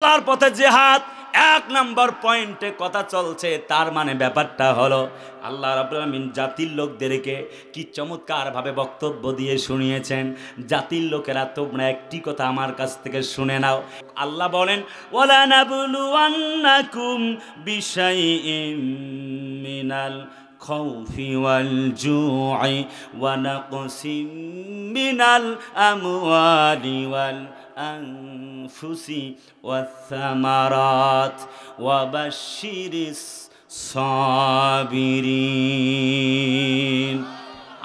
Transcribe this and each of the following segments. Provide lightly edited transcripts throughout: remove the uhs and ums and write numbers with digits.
আল্লাহর পথে জিহাদ এক নম্বর পয়েন্টে কথা চলছে। তার মানে ব্যাপারটা হলো আল্লাহ রাব্বুল আলামিন জাতির লোকদেরকে কি চমৎকারভাবে বক্তব্য দিয়ে শুনিয়েছেন। জাতির লোকেরা তোমরা একটি কথা আমার কাছ থেকে শুনে নাও। আল্লাহ বলেন ওয়ালা নাবলুওয়ান্নাকুম বিশাইইম মিনাল খাউফি ওয়াল জু'i ওয়া নাকসিম মিনাল আমওয়ালি ওয়াল আনফুসি ওয়াস-সামারাত ওয়া বাশশিরিস সাবিরিন।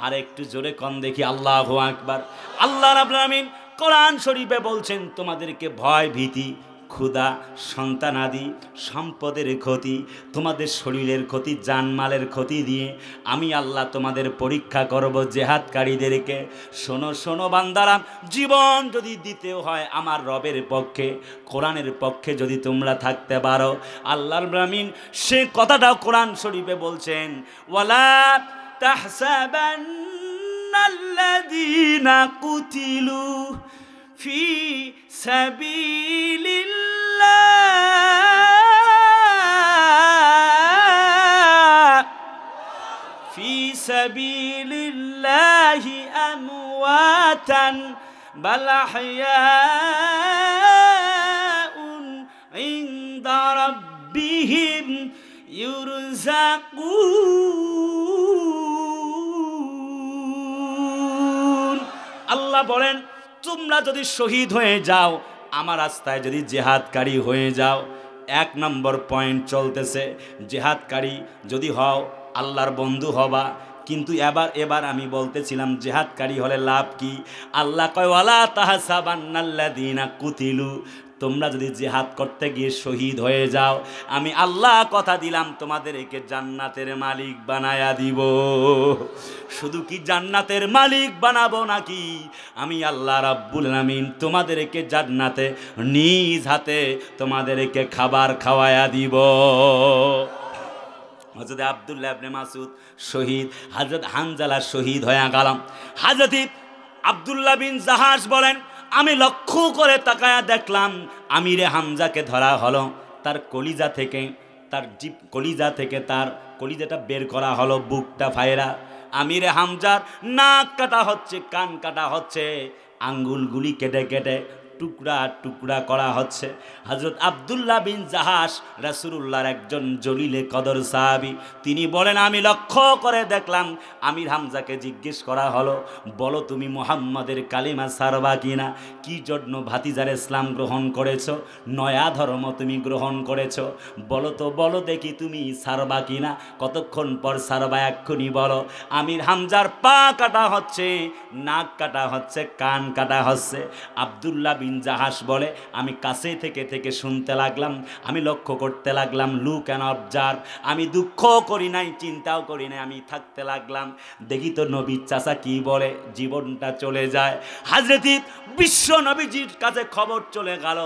আর একটু জোরে কোন দেখি আল্লাহু আকবার। আল্লাহ রাব্বুল আলামিন কোরআন শরীফে বলছেন তোমাদেরকে ভয় ভীতি ক্ষুধা সন্তানাদি সম্পদের ক্ষতি তোমাদের শরীরের ক্ষতি জানমালের ক্ষতি দিয়ে আমি আল্লাহ তোমাদের পরীক্ষা করব জেহাদকারীদেরকে। শোনো শোনো বান্দারা, জীবন যদি দিতেও হয় আমার রবের পক্ষে কোরআনের পক্ষে যদি তোমরা থাকতে পারো, আল্লাহ রাব্বুল আলামিন সে কথাটাও কোরআন শরীফে বলছেন ওয়ালা তাহসাবান্নাল্লাযীনা কুতিলু ফি সাবিলিল্লাহি আমওয়াতান বাল আহইয়াউন ইনদা রাব্বিহিম ইউরযাকুন। আল্লাহ বলেন তোমরা যদি শহীদ হয়ে যাও, আমার রাস্তায় যদি জেহাদকারী হয়ে যাও, এক নম্বর পয়েন্ট চলতেছে জেহাদকারী যদি হও আল্লাহর বন্ধু হবা। কিন্তু এবার আমি বলতেছিলাম জেহাদকারী হলে লাভ কি? আল্লাহ কয় ওয়ালা তাহসাবান্নাল্লাযীনা কুতিলু, তোমরা যদি জিহাদ করতে গিয়ে শহীদ হয়ে যাও, আমি আল্লাহ কথা দিলাম তোমাদেরকে জান্নাতের মালিক বানায়া দিব। শুধু কি জান্নাতের মালিক বানাবো নাকি, আমি আল্লাহ রাব্বুল আলামিন তোমাদেরকে জান্নাতে নিজ হাতে তোমাদেরকে খাবার খাওয়ায়া দিব। হযরত আব্দুল্লাহ ইবনে মাসউদ শহীদ, হযরত হানজালা শহীদ হয়ে গেলাম। হযরত আব্দুল্লাহ বিন জাহাশ বলেন আমি লক্ষ্য করে তাকায়া দেখলাম আমিরে হামজাকে ধরা হলো, তার কলিজা থেকে তার তার কলিজাটা বের করা হলো, বুকটা ফায়রা। আমিরে হামজার নাক কাটা হচ্ছে, কান কাটা হচ্ছে, আঙ্গুলগুলি কেটে কেটে টুকরা টুকরা করা হচ্ছে। হযরত আব্দুল্লাহ বিন জাহাশ রাসূলুল্লাহর একজন জলিলে কদর সাহাবী, তিনি বলেন আমি লক্ষ্য করে দেখলাম আমির হামজাকে জিজ্ঞেস করা হলো বলো তুমি মুহাম্মাদের কালিমা সারবা কিনা, কি জন্য ভাতিজার ইসলাম গ্রহণ করেছো, নয়া ধর্ম তুমি গ্রহণ করেছো, বলো তো বলো দেখি তুমি সারবা কিনা, কতক্ষণ পর সারবা এক্ষুনি বলো। আমির হামজার পা কাটা হচ্ছে, নাক কাটা হচ্ছে, কান কাটা হচ্ছে। আব্দুল্লাহ বিন জাহাশ বলে আমি কাছে থেকে থেকে শুনতে লাগলাম, আমি লক্ষ্য করতে লাগলাম, লুক অ্যান্ড অবজার্ভ, আমি দুঃখ করি নাই চিন্তাও করি নাই, আমি থাকতে লাগলাম দেখি তো নবীর চাচা কি বলে। জীবনটা চলে যায়। হযরত বিশ্ব নবীজির কাছে খবর চলে গেল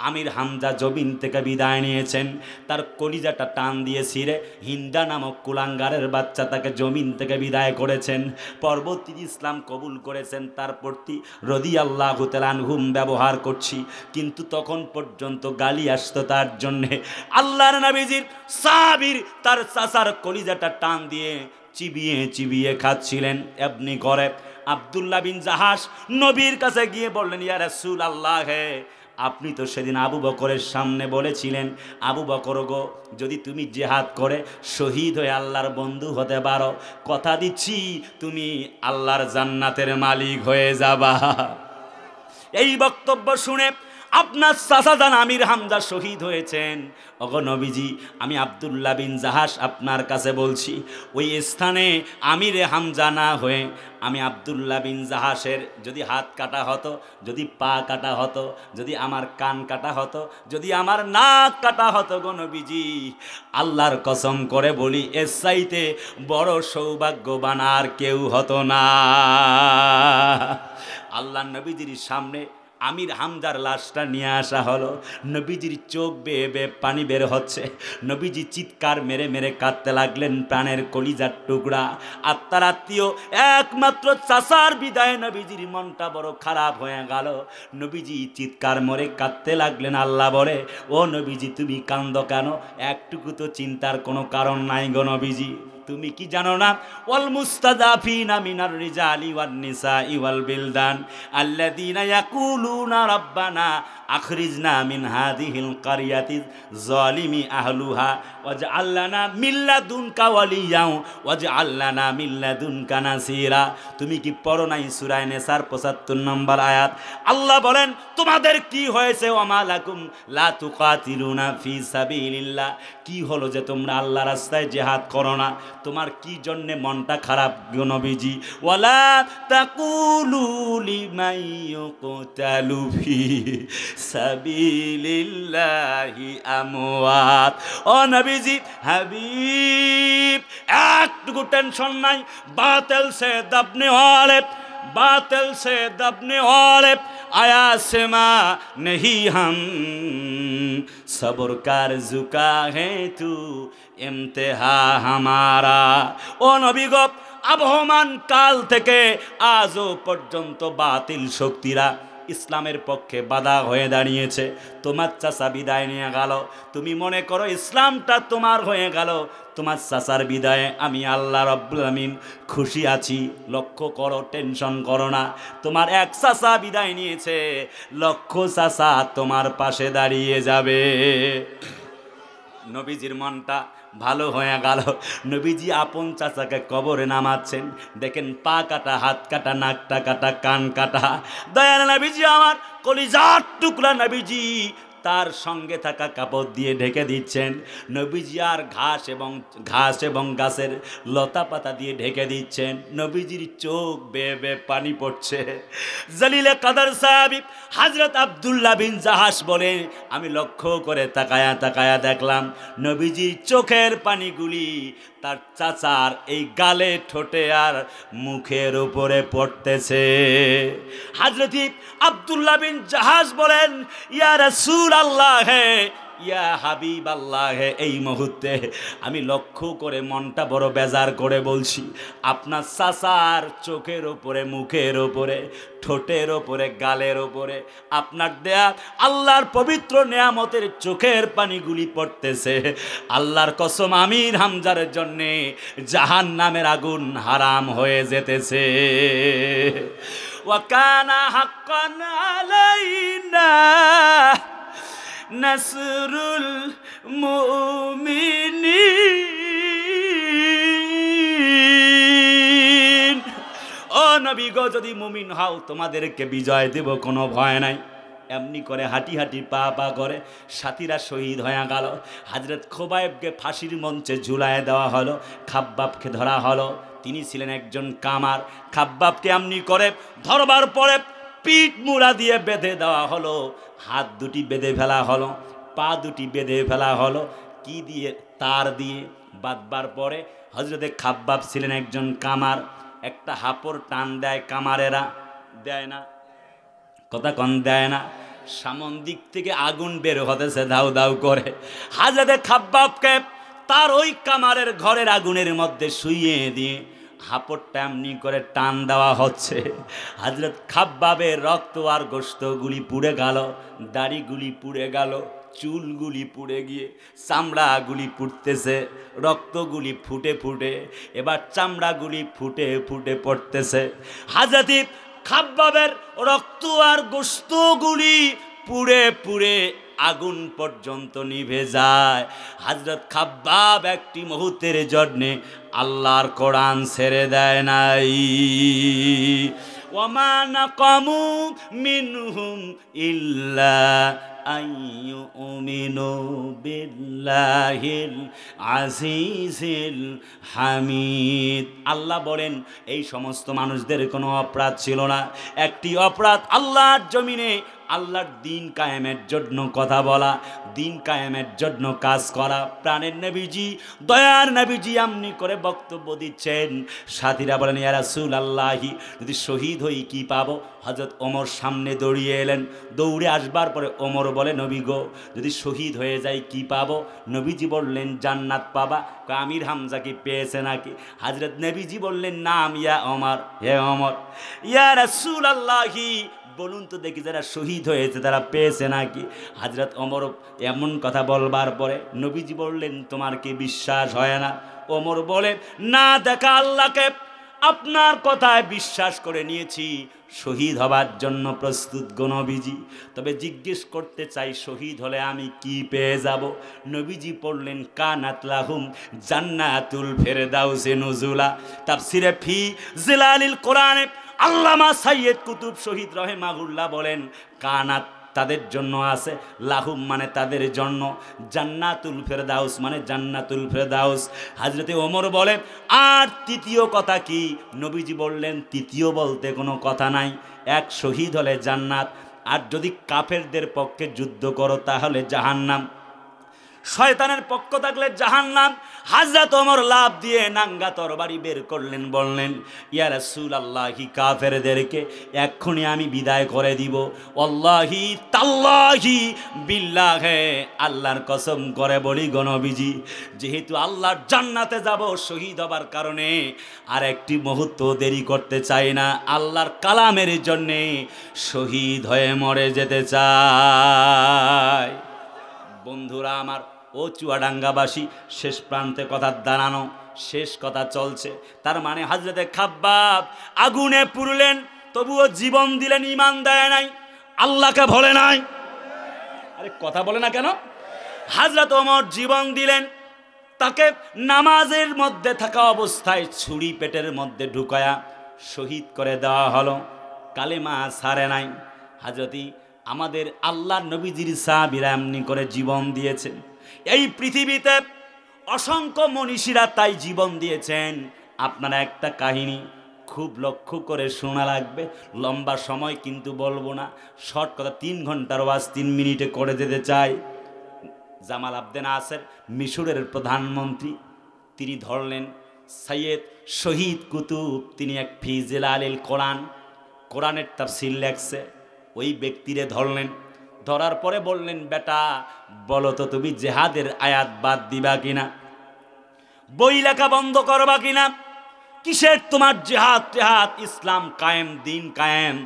আমির হামজা জমিন থেকে বিদায় নিয়েছেন, তার কলিজাটা টান দিয়ে ছিঁড়ে হিন্দা নামক কুলাঙ্গারের বাচ্চা তাকে জমিন থেকে বিদায় করেছেন। পরবর্তী ইসলাম কবুল করেছেন, তার প্রতি রাদিয়াল্লাহু তাআলা আনহুম ব্যবহার করছি, কিন্তু তখন পর্যন্ত গালি আসতো তার জন্যে। আল্লাহর নবীজির সাহাবীর তার চাচার কলিজাটা টান দিয়ে চিবিয়ে চিবিয়ে খাচ্ছিলেন। এমনি করে আব্দুল্লাহ বিন জাহাশ নবীর কাছে গিয়ে বললেন ইয়া রাসূলুল্লাহ, হে আপনি তো সেদিন আবু বকরের সামনে বলেছিলেন আবু বকর গো যদি তুমি জিহাদ করে শহীদ হয়ে আল্লাহর বন্ধু হতে পারো, কথা দিচ্ছি তুমি আল্লাহর জান্নাতের মালিক হয়ে যাবা। এই বক্তব্য শুনে আপনার চাচাজান আমির হামজা শহীদ হয়েছেন। ওগো নবীজি, আমি আব্দুল্লাহ বিন জাহাশ আপনার কাছে বলছি ওই স্থানে আমিরে হামজা না হয়ে আমি আব্দুল্লাহ বিন জাহাশের যদি হাত কাটা হতো, যদি পা কাটা হতো, যদি আমার কান কাটা হতো, যদি আমার নাক কাটা হতো, গো নবীজি আল্লাহর কসম করে বলি এর চাইতে বড় সৌভাগ্যবান আর কেউ হতো না। আল্লাহ নবীজির সামনে আমির হামজার লাশটা নিয়ে আসা হলো। নবীজির চোখ বেয়ে বেয়ে পানি বের হচ্ছে। নবীজি চিৎকার মেরে মেরে কাঁদতে লাগলেন, প্রাণের কলিজার টুকরা আত্মার আত্মীয় একমাত্র চাচার বিদায় নবীজির মনটা বড় খারাপ হয়ে গেল। নবীজি চিৎকার মরে কাঁদতে লাগলেন। আল্লাহ বলে, ও নবীজি তুমি কান্দো কেন? একটুকু তো চিন্তার কোনো কারণ নাই গো নবীজি। তুমি কি জানো না, ওয়াল মুস্তাযাফিনা মিনার রিজালি ওয়ান নিসাই ওয়াল বিলদান আল্লাযীনা ইয়াকুলুনা রাব্বানা আখরিজনা মিন হাযিহিল কারিয়াতি যালিমি আহলুহা ওয়াজআল লানা মিন লাদুনকা ওয়ালিয়্যাও ওয়াজআল লানা মিন লাদুনকা নাসীরা। তুমি কি পড়ো নাই সূরা নিসার ৭৫ নম্বর আয়াত? আল্লাহ বলেন, তোমাদের কি হয়েছে? ওমা লাকুম লা তুকাতিলুনা ফি সাবিলিল্লাহ, কি হলো যে তোমরা আল্লাহর রাস্তায় জিহাদ করো না? তোমার কি জন্যে মনটা খারাপ গো নবীজি? ওয়ালা তাকুলু লিমান ইউকতালু ফি সাবিলিল্লাহি আমওয়াত। ও নবীজি হাবিব, একটুকু টেনশন নাই। বাতিল সে দবনে ওয়ালে, बातिल से दबने वाले आया सेमा नहीं हम सब्र कर झुका है तू इम्तिहा हमारा। ओ नबी गो আবহমান কাল থেকে আজও পর্যন্ত বাতিল শক্তিরা ইসলামের পক্ষে বাধা হয়ে দাঁড়িয়েছে। তোমার চাচা বিদায় নিয়ে গেল, তুমি মনে করো ইসলামটা তোমার হয়ে গেল। তোমার চাচার বিদায়ে আমি আল্লাহ রাব্বুল আমিন খুশি আছি। লক্ষ্য করো, টেনশন করো না। তোমার এক চাচা বিদায় নিয়েছে, লক্ষ চাচা তোমার পাশে দাঁড়িয়ে যাবে। নবীজির মনটা ভালো হয়ে গেল। নবীজি আপন চাচাকে কবরে নামাচ্ছেন। দেখেন, পা কাটা, হাত কাটা, নাকটা কাটা, কান কাটা। দয়াল নবীজি আমার কলিজার টুকরা নবীজি তার সঙ্গে থাকা কাপড় দিয়ে ঢেকে দিচ্ছেন। নবীজি আর ঘাস এবং গাছের লতা পাতা দিয়ে ঢেকে দিচ্ছেন। নবীজির চোখ বেয়ে বেয়ে পানি পড়ছে। জলিলে কাদের সাহাবী হযরত আব্দুল্লাহ বিন জাহাশ বলে, আমি লক্ষ্য করে তাকায়া তাকায়া দেখলাম নবীজির চোখের পানিগুলি তার চাচার এই গালে, ঠোঁটে আর মুখের উপরে পড়তেছে। হযরত আব্দুল্লাহ বিন জাহাশ বলেন, ইয়া রাসূলুল্লাহ হে, ইয়া হাবিব আল্লাহ হে, এই মুহূর্তে আমি লক্ষ্য করে মনটা বড় বেজার করে বলছি, আপনার চাচার চোখের ওপরে, মুখের ওপরে, ঠোঁটের ওপরে, গালের ওপরে আপনার দেয়া আল্লাহর পবিত্র নেয়ামতের চোখের পানিগুলি পড়তেছে। আল্লাহর কসম, আমির হামজার জন্যে জাহান্নামের আগুন হারাম হয়ে যেতেছে। ওয়াকানা হাক্কান আলাইনা নাসরুল মুমিনিন। ও নবী গো, যদি মুমিন হও তোমাদেরকে বিজয় দেব, কোনো ভয় নাই। এমনি করে হাঁটি হাঁটি পা পা করে সাথীরা শহীদ হয়ে গেল। হযরত খোবাইবকে ফাঁসির মঞ্চে ঝুলায় দেওয়া হলো। খাব্বাবকে ধরা হলো। তিনি ছিলেন একজন কামার। খাব্বাবকে এমনি করে ধরবার পরে পিঠ মুড়া দিয়ে বেঁধে দেওয়া হলো। হাত দুটি বেঁধে ফেলা হলো, পা দুটি বেঁধে ফেলা হলো। কি দিয়ে? তার দিয়ে। বাঁধবার পরে হযরতে খাব্বাব ছিলেন একজন কামার। একটা হাপড় টান দেয় কামারেরা, দেয় না? কথা কন, দেয় না? সামন দিক থেকে আগুন বের হতেছে দাউ দাউ করে। হযরতে খাব্বাবকে তার ওই কামারের ঘরের আগুনের মধ্যে শুইয়ে দিয়ে হাপড়টা এমনি করে টান দেওয়া হচ্ছে। হযরত খাব্বাবের রক্ত আর গোশতগুলি পুড়ে গেল, দাড়িগুলি পুড়ে গেল, চুলগুলি পুড়ে গিয়ে চামড়াগুলি পুড়তেছে, রক্তগুলি ফুটে ফুটে এবার চামড়াগুলি ফুটে ফুটে পড়তেছে। হযরত খাব্বাবের রক্ত আর গোশতগুলি পুড়ে পুড়ে আগুন পর্যন্ত নিভে যায়। হযরত খাব্বাব একটি মুহূর্তের জন্যে আল্লাহর কোরআন ছেড়ে দেয় নাই। ওয়ামা নাকামু মিনহুম ইল্লা আইয়ুমিনু বিল্লাহিল আজিজিল হামিদ। আল্লাহ বলেন, এই সমস্ত মানুষদের কোনো অপরাধ ছিল না। একটি অপরাধ আল্লাহর জমিনে আল্লাহর দিন কায়েমের জন্য কথা বলা, দিন কায়েমের জন্য কাজ করা। প্রাণের নবীজি, দয়ার নবীজি এমনি করে বক্তব্য দিচ্ছেন। সাথীরা বলেন, ইয়া রাসূলুল্লাহি, যদি শহীদ হই কি পাবো? হযরত ওমর সামনে দৌড়িয়ে এলেন। দৌড়ে আসবার পরে ওমর বলে, নবী গো, যদি শহীদ হয়ে যায় কি পাবো? নবীজি বললেন, জান্নাত পাবা। আমির হামজা কি পেয়েছে নাকি? হযরত নবীজি বললেন, নাম ইয়া ওমর, হে ওমর। ইয়া রাসূলুল্লাহি, বলুন তো দেখি, যারা শহীদ হয়েছে তারা পেয়েছে নাকি? হযরত ওমর এমন কথা বলবার পরে নবীজি বললেন, তোমার কি বিশ্বাস হয় না? ওমর বলে, না দেখা আল্লাহকে, আপনার কথায় বিশ্বাস করে নিয়েছি, শহীদ হবার জন্য প্রস্তুত গো নবীজি। তবে জিজ্ঞেস করতে চাই, শহীদ হলে আমি কি পেয়ে যাব? নবীজি পড়লেন, কানাত লাহুম জান্নাতুল ফেরদাউসে নুজুলা। তাফসিরে ফি জিলালিল কোরআনে আল্লামা সাইয়্যেদ কুতুব শহীদ রহিমাহুল্লাহ বলেন, কানাত তাদের জন্য আছে, লাহুম মানে তাদের জন্য, জান্নাতুল ফেরদাউস মানে জান্নাতুল ফেরদাউস। হযরতে ওমর বলে, আর তৃতীয় কথা কি? নবীজি বললেন, তৃতীয় বলতে কোনো কথা নাই, এক শহীদ হলে জান্নাত, আর যদি কাফেরদের পক্ষে যুদ্ধ করো তাহলে জাহান্নাম, শয়তানের পক্ষ থাকলে জাহান্নাম। হযরত ওমর লাফ দিয়ে নাঙ্গা তরবারি বের করলেন, বললেন, ইয়া রাসূলুল্লাহি, কাফেরদেরকে এক্ষুনি আমি বিদায় করে দিব। আল্লাহি তাল্লাহি বিল্লাহে, আল্লাহর কসম করে বলি গো নবীজি, যেহেতু আল্লাহর জান্নাতে যাব শহীদ হবার কারণে, আর একটি মুহূর্ত দেরি করতে চাই না, আল্লাহর কালামের জন্যে শহীদ হয়ে মরে যেতে চাই। বন্ধুরা আমার, ও চুয়াডাঙ্গাবাসী, শেষ প্রান্তে কথা দাঁড়ানো, শেষ কথা চলছে। তার মানে হযরতে খাব্বাব আগুনে পুড়লেন, তবুও জীবন দিলেন, ঈমান দেয় নাই, আল্লাহকে ভোলে নাই। আরে কথা বলে না কেন? হযরত ওমর জীবন দিলেন, তাকে নামাজের মধ্যে থাকা অবস্থায় ছুরি পেটের মধ্যে ঢুকায়া শহীদ করে দেওয়া হলো। কালেমা ছাড়ে নাই। হযরতি আমাদের আল্লাহ নবীজির সাহাবীরা এমনি করে জীবন দিয়েছেন। এই পৃথিবীতে অসংখ্য মনীষীরা তাই জীবন দিয়েছেন। আপনারা একটা কাহিনী খুব লক্ষ্য করে শোনা লাগবে, লম্বা সময় কিন্তু বলবো না, শর্ট কথা, 3 ঘন্টার ওয়াজ 3 মিনিটে করে দিতে চাই। জামাল আবদে নাসের, মিশরের প্রধানমন্ত্রী, তিনি ধরলেন সৈয়দ শহীদ কুতুব, তিনি এক ফি জিলালিল কোরআন, কোরআনের তাফসীর লেখছে, ওই ব্যক্তিরে ধরলেন। ধরার পরে বললেন, বেটা বলো তো তুমি জেহাদের আয়াত বাদ দিবা কিনা, বই লেখা বন্ধ করবা কিনা, কিসের তোমার জেহাদ টেহাদ, ইসলাম কায়েম, দিন কায়েম,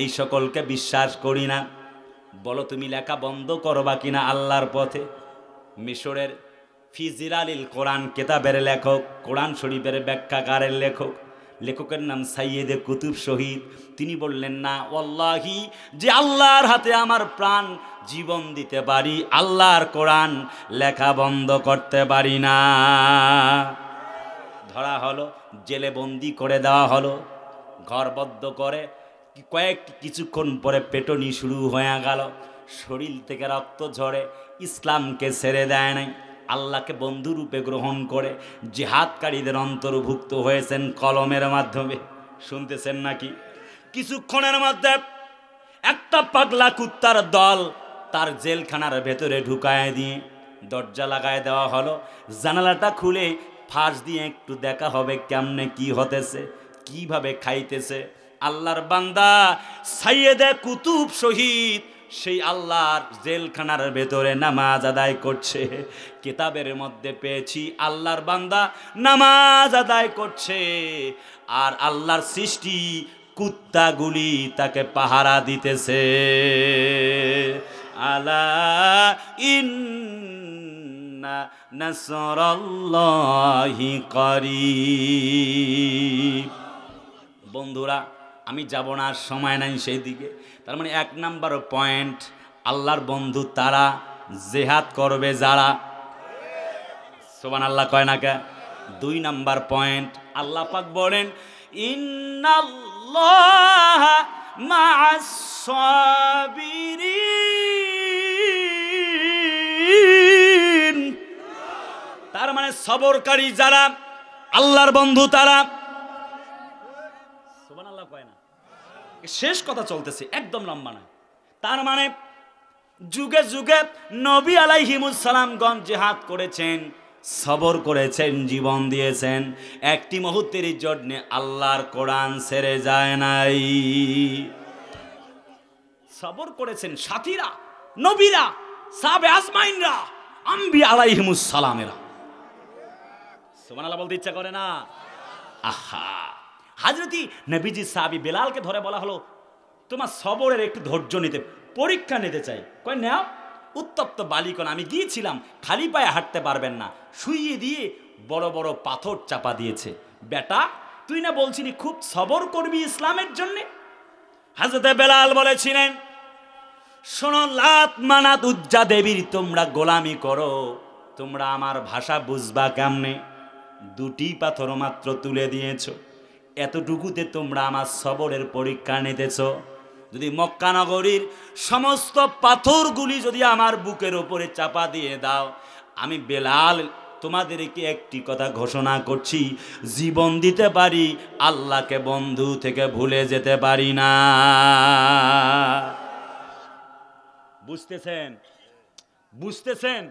এই সকলকে বিশ্বাস করি না, বলো তুমি লেখা বন্ধ করবা কিনা আল্লাহর পথে। মিশরের ফি জিলালিল কোরআন কেতাবের লেখক, কোরআন শরীফের ব্যাখ্যাকারের লেখক, লেখকের নাম সাইয়েদে কুতুব শহীদ, তিনি বললেন, না ওয়াল্লাহি, যে আল্লাহর হাতে আমার প্রাণ, জীবন দিতে পারি, আল্লাহর কোরআন লেখা বন্ধ করতে পারি না। ধরা হলো, জেলে বন্দি করে দেওয়া হলো, ঘরবদ্ধ করে কিছুক্ষণ পরে পেটনি শুরু হয়ে গেল, শরীর থেকে রক্ত ঝরে, ইসলামকে ছেড়ে দেয় নাই, আল্লাহকে বন্ধুরূপে গ্রহণ করে জিহাদকারীদের অন্তর্ভুক্ত হয়েছেন কলমের মাধ্যমে। শুনতেছেন নাকি? কিছুক্ষণের মধ্যে একটা পাগলা কুত্তার দল তার জেলখানার ভেতরে ঢুকায় দিয়ে দরজা লাগায় দেওয়া হলো, জানালাটা খুলে ফাঁস দিয়ে একটু দেখা হবে কেমনে কি হতেছে, কিভাবে খাইতেছে। আল্লাহর বান্দা সাইয়েদে কুতুব শহীদ সেই আল্লাহর জেলখানার ভেতরে নামাজ আদায় করছে। কিতাবের মধ্যে পেয়েছি আল্লাহর বান্দা নামাজ আদায় করছে, আর আল্লাহর সৃষ্টি কুত্তাগুলি তাকে পাহারা দিতেছে। আলা ইন্না নাসরাল্লাহি করিব। বন্ধুরা, আমি যাব না, সময় নাই সেই দিকে। তার মানে 1 নাম্বার পয়েন্ট, আল্লাহর বন্ধু তারা, জেহাদ করবে যারা, সুবহানাল্লাহ কয় না কে। 2 নাম্বার পয়েন্ট, আল্লাহ পাক বলেন, ইন্নাল্লাহা মা'আস সাবিরিন। তার মানে সবরকারী যারা, আল্লাহর বন্ধু তারা। সুবহানাল্লাহ কয় না, শেষ কথা চলতেছে, একদম লম্বা না। তার মানে যুগে যুগে নবী আলাইহিমুস সালামগণ জিহাদ করেছেন, সবর করেছেন, জীবন দিয়েছেন, একটি মুহূর্তের জন্য আল্লাহর কোরআন ছেড়ে যায় নাই। সবর করেছেন সাথীরা, নবীরা, সাহাবে আজমাইনরা, আম্বিয়া আলাইহিমুস সালামেরা। সুবহানাল্লাহ বলতে ইচ্ছা করে না? আহা, হযরত নবীজি সাহাবী বেলালকে ধরে বলা হলো, তোমার সবরের একটু ধৈর্য নিতে, পরীক্ষা নিতে চাই। কয় নাও। উত্তপ্ত বালিকণ, আমি গিয়েছিলাম, খালি পায়ে হাঁটতে পারবেন না, শুইয়ে দিয়ে বড় বড় পাথর চাপা দিয়েছে। বেটা, তুই না বলছিলি খুব সবর করবি ইসলামের জন্য? হযরত বেলাল বলেছিলেন, শোনো, লাত মানাত উজ্জা দেবীর তোমরা গোলামি করো, তোমরা আমার ভাষা বুঝবা কেমনে? দুটি পাথর মাত্র তুলে দিয়েছ, এতটুকুতে তোমরা আমার সবরের পরীক্ষা নিতেছ। যদি মক্কা নগরীর সমস্ত পাথরগুলি যদি আমার বুকের ওপরে চাপা দিয়ে দাও, আমি বেলাল তোমাদেরকে একটি কথা ঘোষণা করছি, জীবন দিতে পারি, আল্লাহকে বন্ধু থেকে ভুলে যেতে পারি না। বুঝতেছেন? বুঝতেছেন?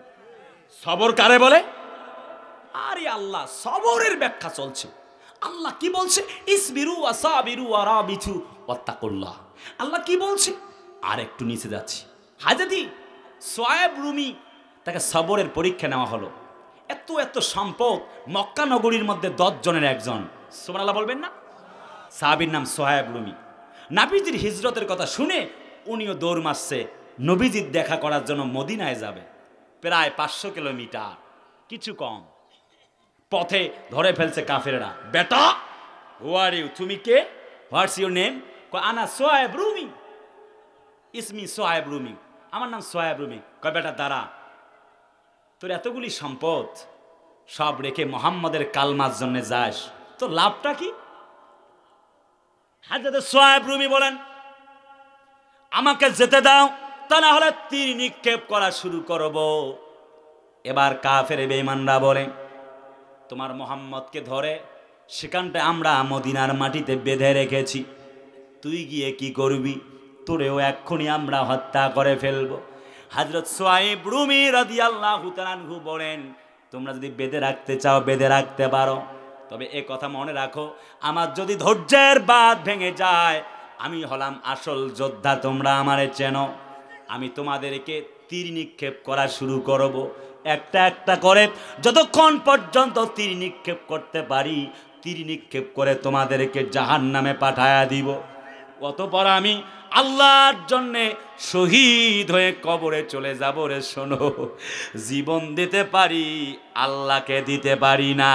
সবর কারে বলে? আরে আল্লাহ সবরের ব্যাখ্যা চলছে। আল্লাহ কি বলছে? ইসবিরু ওয়াসাবিরু ওয়ারাবিতু ওয়াত্তাকুল্লাহ। আল্লাহ কি বলছে? আর একটু নিচে যাচ্ছি। হযরত সুহাইব রুমি, তাকে সবরের পরীক্ষা নেওয়া হলো। এত এত সম্পদ, মক্কা নগরীর মধ্যে 10 জনের একজন। সুবহানাল্লাহ বলবেন না? সাহাবীর নাম সুহাইব রুমি। নবীজির হিজরতের কথা শুনে উনিও দৌড় মারছে, নবীজির দেখা করার জন্য মদিনায় যাবে। প্রায় 500 কিলোমিটার, কিছু কম। পথে ধরে ফেলছে কাফেররা। বেটা, হু আর ইউ? তুমি কে? What's your name? কয় আনা সুহাইব রুমি, ইসমি সুহাইব রুমি, আমার নাম সুহাইব রুমি। কয় বেটা দাঁড়া, তোর এতগুলি সম্পদ সব রেখে মোহাম্মদের কালমার জন্য যাস, তোর লাভটা কি? হযরত সুহাইব রুমি বলেন, আমাকে যেতে দাও, তা না হলে তীর নিক্ষেপ করা শুরু করব। এবার কাফের বেঈমানরা বলে, তোমার মোহাম্মদকে ধরে সেখানটায় আমরা মদিনার মাটিতে বেঁধে রেখেছি, তুই গিয়ে কি করবি? তোরেও এক্ষুনি আমরা হত্যা করে ফেলবো। হযরত সুহাইব রুমি রাদিয়াল্লাহু তাআলা আনহু বলেন, তোমরা যদি বেঁধে রাখতে চাও বেঁধে রাখতে পারো, তবে এ কথা মনে রাখো, আমার যদি ধৈর্যের বাঁধ ভেঙে যায়, আমি হলাম আসল যোদ্ধা, তোমরা আমারে চেনো। আমি তোমাদেরকে তীর নিক্ষেপ করা শুরু করব, একটা একটা করে, যতক্ষণ পর্যন্ত তীর নিক্ষেপ করতে পারি, তীর নিক্ষেপ করে তোমাদেরকে জাহান্নামে পাঠায়া দিব। অতঃপর আমি আল্লাহর জন্যে শহীদ হয়ে কবরে চলে যাব রে। শোনো, জীবন দিতে পারি, আল্লাহকে দিতে পারি না।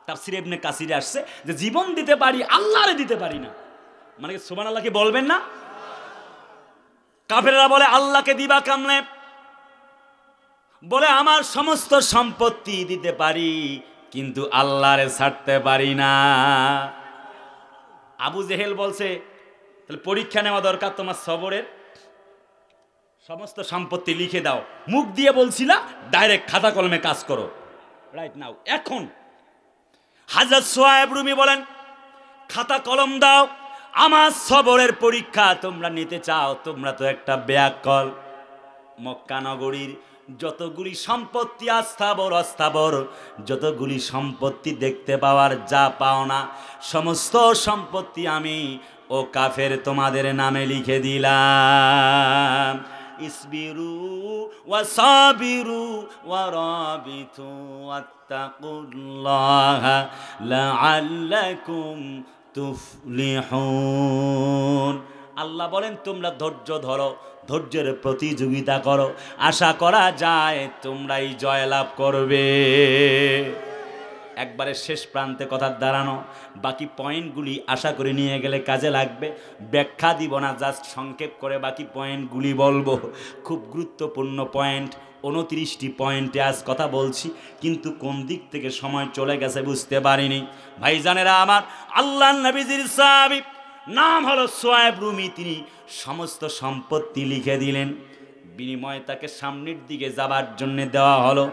তাফসীরে ইবনে কাসিরে আসছে যে জীবন দিতে পারি, আল্লাহরে দিতে পারি না। মানে সুবহানাল্লাহ কি বলবেন না? কাফেররা বলে আল্লাহকে দিবা কেমনে? বলে আমার সমস্ত সম্পত্তি দিতে পারি, কিন্তু আল্লাহরে ছাড়তে পারি না। আবু জেহেল বলছে, তাহলে পরীক্ষা নেওয়া দরকার তোমার সবরের, সমস্ত সম্পত্তি লিখে দাও। মুখ দিয়ে বলছিলা, ডাইরেক্ট খাতা কলমে কাজ করো রাইট নাও, এখন। হযরত সুহাইব রুমি বলেন, খাতা কলম দাও, আমার সবরের পরীক্ষা তোমরা নিতে চাও, তোমরা তো একটা বেয়াক্কল। মক্কা নগরীর যতগুলি সম্পত্তি আস্থাবর অস্থাবর, যতগুলি সম্পত্তি দেখতে পাওয়ার যা পাও না, সমস্ত সম্পত্তি আমি ও কাফের তোমাদের নামে লিখে দিলাম। ইসবিরু ওয়াসাবিরু ওয়ারাবিতু ওয়াত্তাকুল্লাহ লাআল্লাকুম তুফলিহুন। আল্লাহ বলেন, তোমরা ধৈর্য ধরো, ধৈর্যের প্রতিযোগিতা করো, আশা করা যায় তোমরাই জয়লাভ করবে। একবারে শেষ প্রান্তে কথা দাঁড়ানো, বাকি পয়েন্টগুলি আশা করে নিয়ে গেলে কাজে লাগবে। ব্যাখ্যা দিব না, জাস্ট সংক্ষেপ করে বাকি পয়েন্টগুলি বলবো। খুব গুরুত্বপূর্ণ পয়েন্ট, 29টি পয়েন্টে আজ কথা বলছি, কিন্তু কোন দিক থেকে সময় চলে গেছে বুঝতে পারিনি। ভাইজানেরা আমার, আল্লাহর নবীজির সাহাবী নাম হলো সুহাইব রুমি, তিনি সমস্ত সম্পত্তি লিখে দিলেন। বিনিময়ে তাকে সামনের দিকে যাবার জন্য দেওয়া হলো।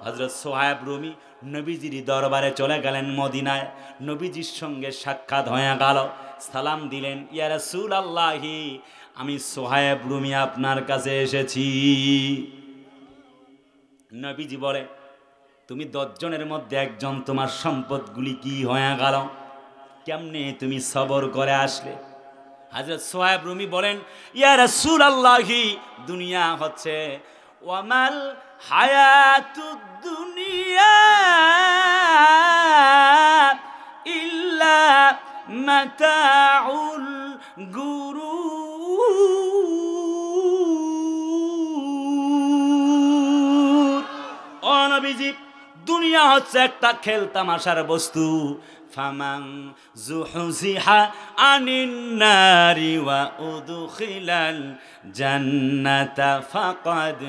হযরত সুহাইব রুমি নবীজির দরবারে চলে গেলেন মদিনায়, নবীজির সঙ্গে সাক্ষাৎ হয়ে গেল। সালাম দিলেন, ইয়া রাসূলুল্লাহি আমি সোহায়েব রুমি আপনার কাছে এসেছি। নবীজি বলে, তুমি 10 জনের মধ্যে একজন, তোমার সম্পদগুলি কি হয়ে গেল? কেমনে তুমি সবর করে আসলে? হযরত সোহায়েব রুমি বলেন, ইয়া রাসূলুল্লাহি দুনিয়া হচ্ছে ওয়ামাল হায়াতুদ দুনিয়া ইল্লা মাতাউল গুরুর। ও নবীজি, দুনিয়া হচ্ছে একটা খেল তামাশার বস্তু। ফামান যুহজিহা আনিন নারি ওয়া উদখিলাল জান্নাতা ফাকাদ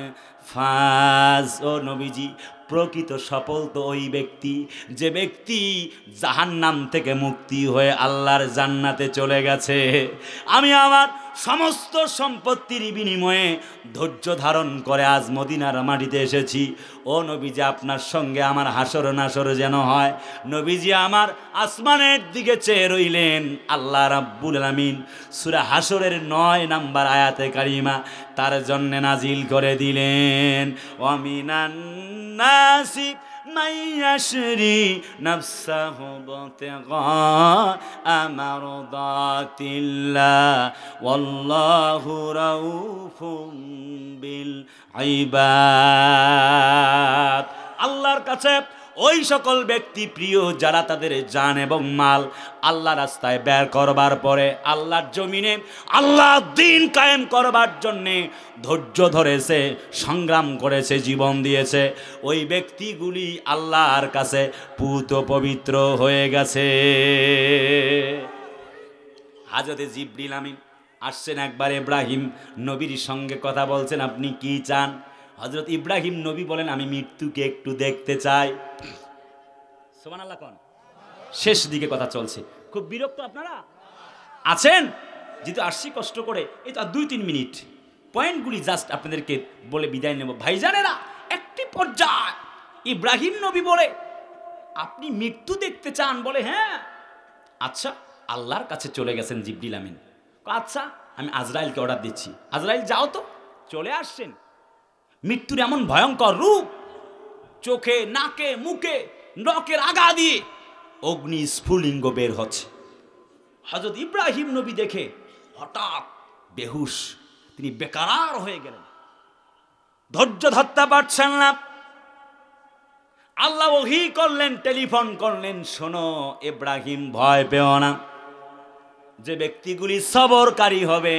ফাজ। ও নবীজি, প্রকৃত সফল তো ওই ব্যক্তি যে ব্যক্তি জাহান্নাম থেকে মুক্তি হয়ে আল্লাহর জান্নাতে চলে গেছে। আমি আমার সমস্ত সম্পত্তির বিনিময়ে ধৈর্য ধারণ করে আজ মদিনার মাটিতে এসেছি। ও নবীজি, আপনার সঙ্গে আমার হাসর নাসর যেন হয়। নবীজি আমার আসমানের দিকে চেয়ে রইলেন। আল্লাহ রাব্বুল আলামিন সূরা হাসরের 9 নম্বর আয়াতে কারিমা তার জন্য নাজিল করে দিলেন, ওয়ামিনান নাসি মাইয়াশরি নাফসাহু বিতিগা আমারদাতিল্লাহ ওয়াল্লাহু রাউফুম বিল ইবাদ। আল্লাহর কাছে ওই সকল ব্যক্তি প্রিয় যারা তাদের জান এবং মাল আল্লাহ রাস্তায় ব্যয় করবার পরে আল্লাহর জমিনে আল্লাহ দ্বীন কায়েম করবার জন্যে ধৈর্য ধরেছে, সংগ্রাম করেছে, জীবন দিয়েছে, ওই ব্যক্তিগুলি আল্লাহর কাছে পুত পবিত্র হয়ে গেছে। হযরতে জিবরিল আমিন আসছেন একবার ইব্রাহিম নবীর সঙ্গে কথা বলছেন, আপনি কি চান? হযরত ইব্রাহিম নবী বলেন, আমি মৃত্যুকে একটু দেখতে চাই। সুবহানাল্লাহ কোন? শেষ দিকে কথা চলছে। খুব বিরক্ত আপনারা আছেন? যেহেতু আসছি কষ্ট করে, এই তো 2-3 মিনিট পয়েন্টগুলি জাস্ট আপনাদেরকে বলে বিদায় নেব। ভাইজানেরা, একটি পর্যায়ে ইব্রাহিম নবী বলে, আপনি মৃত্যু দেখতে চান? বলে হ্যাঁ। আচ্ছা, আল্লাহর কাছে চলে গেছেন জিবরিল আমিন। আচ্ছা, আমি আজরাইলকে অর্ডার দিচ্ছি, আজরাইল যাও তো। চলে আসছেন। মৃত্যুর এমন ভয়ঙ্কর রূপ, চোখে, নাকে, মুখে, নখের আগা দিয়ে অগ্নি স্ফুলিঙ্গ বের হচ্ছে। হযরত ইব্রাহিম নবী দেখে হঠাৎ বেহুশ, তিনি বেকারার হয়ে গেলেন, ধৈর্য ধরতে পারছেন না। আল্লাহ ওহী করলেন, টেলিফোন করলেন, শোনো ইব্রাহিম, ভয় পেও না, যে ব্যক্তিগুলি সবরকারী হবে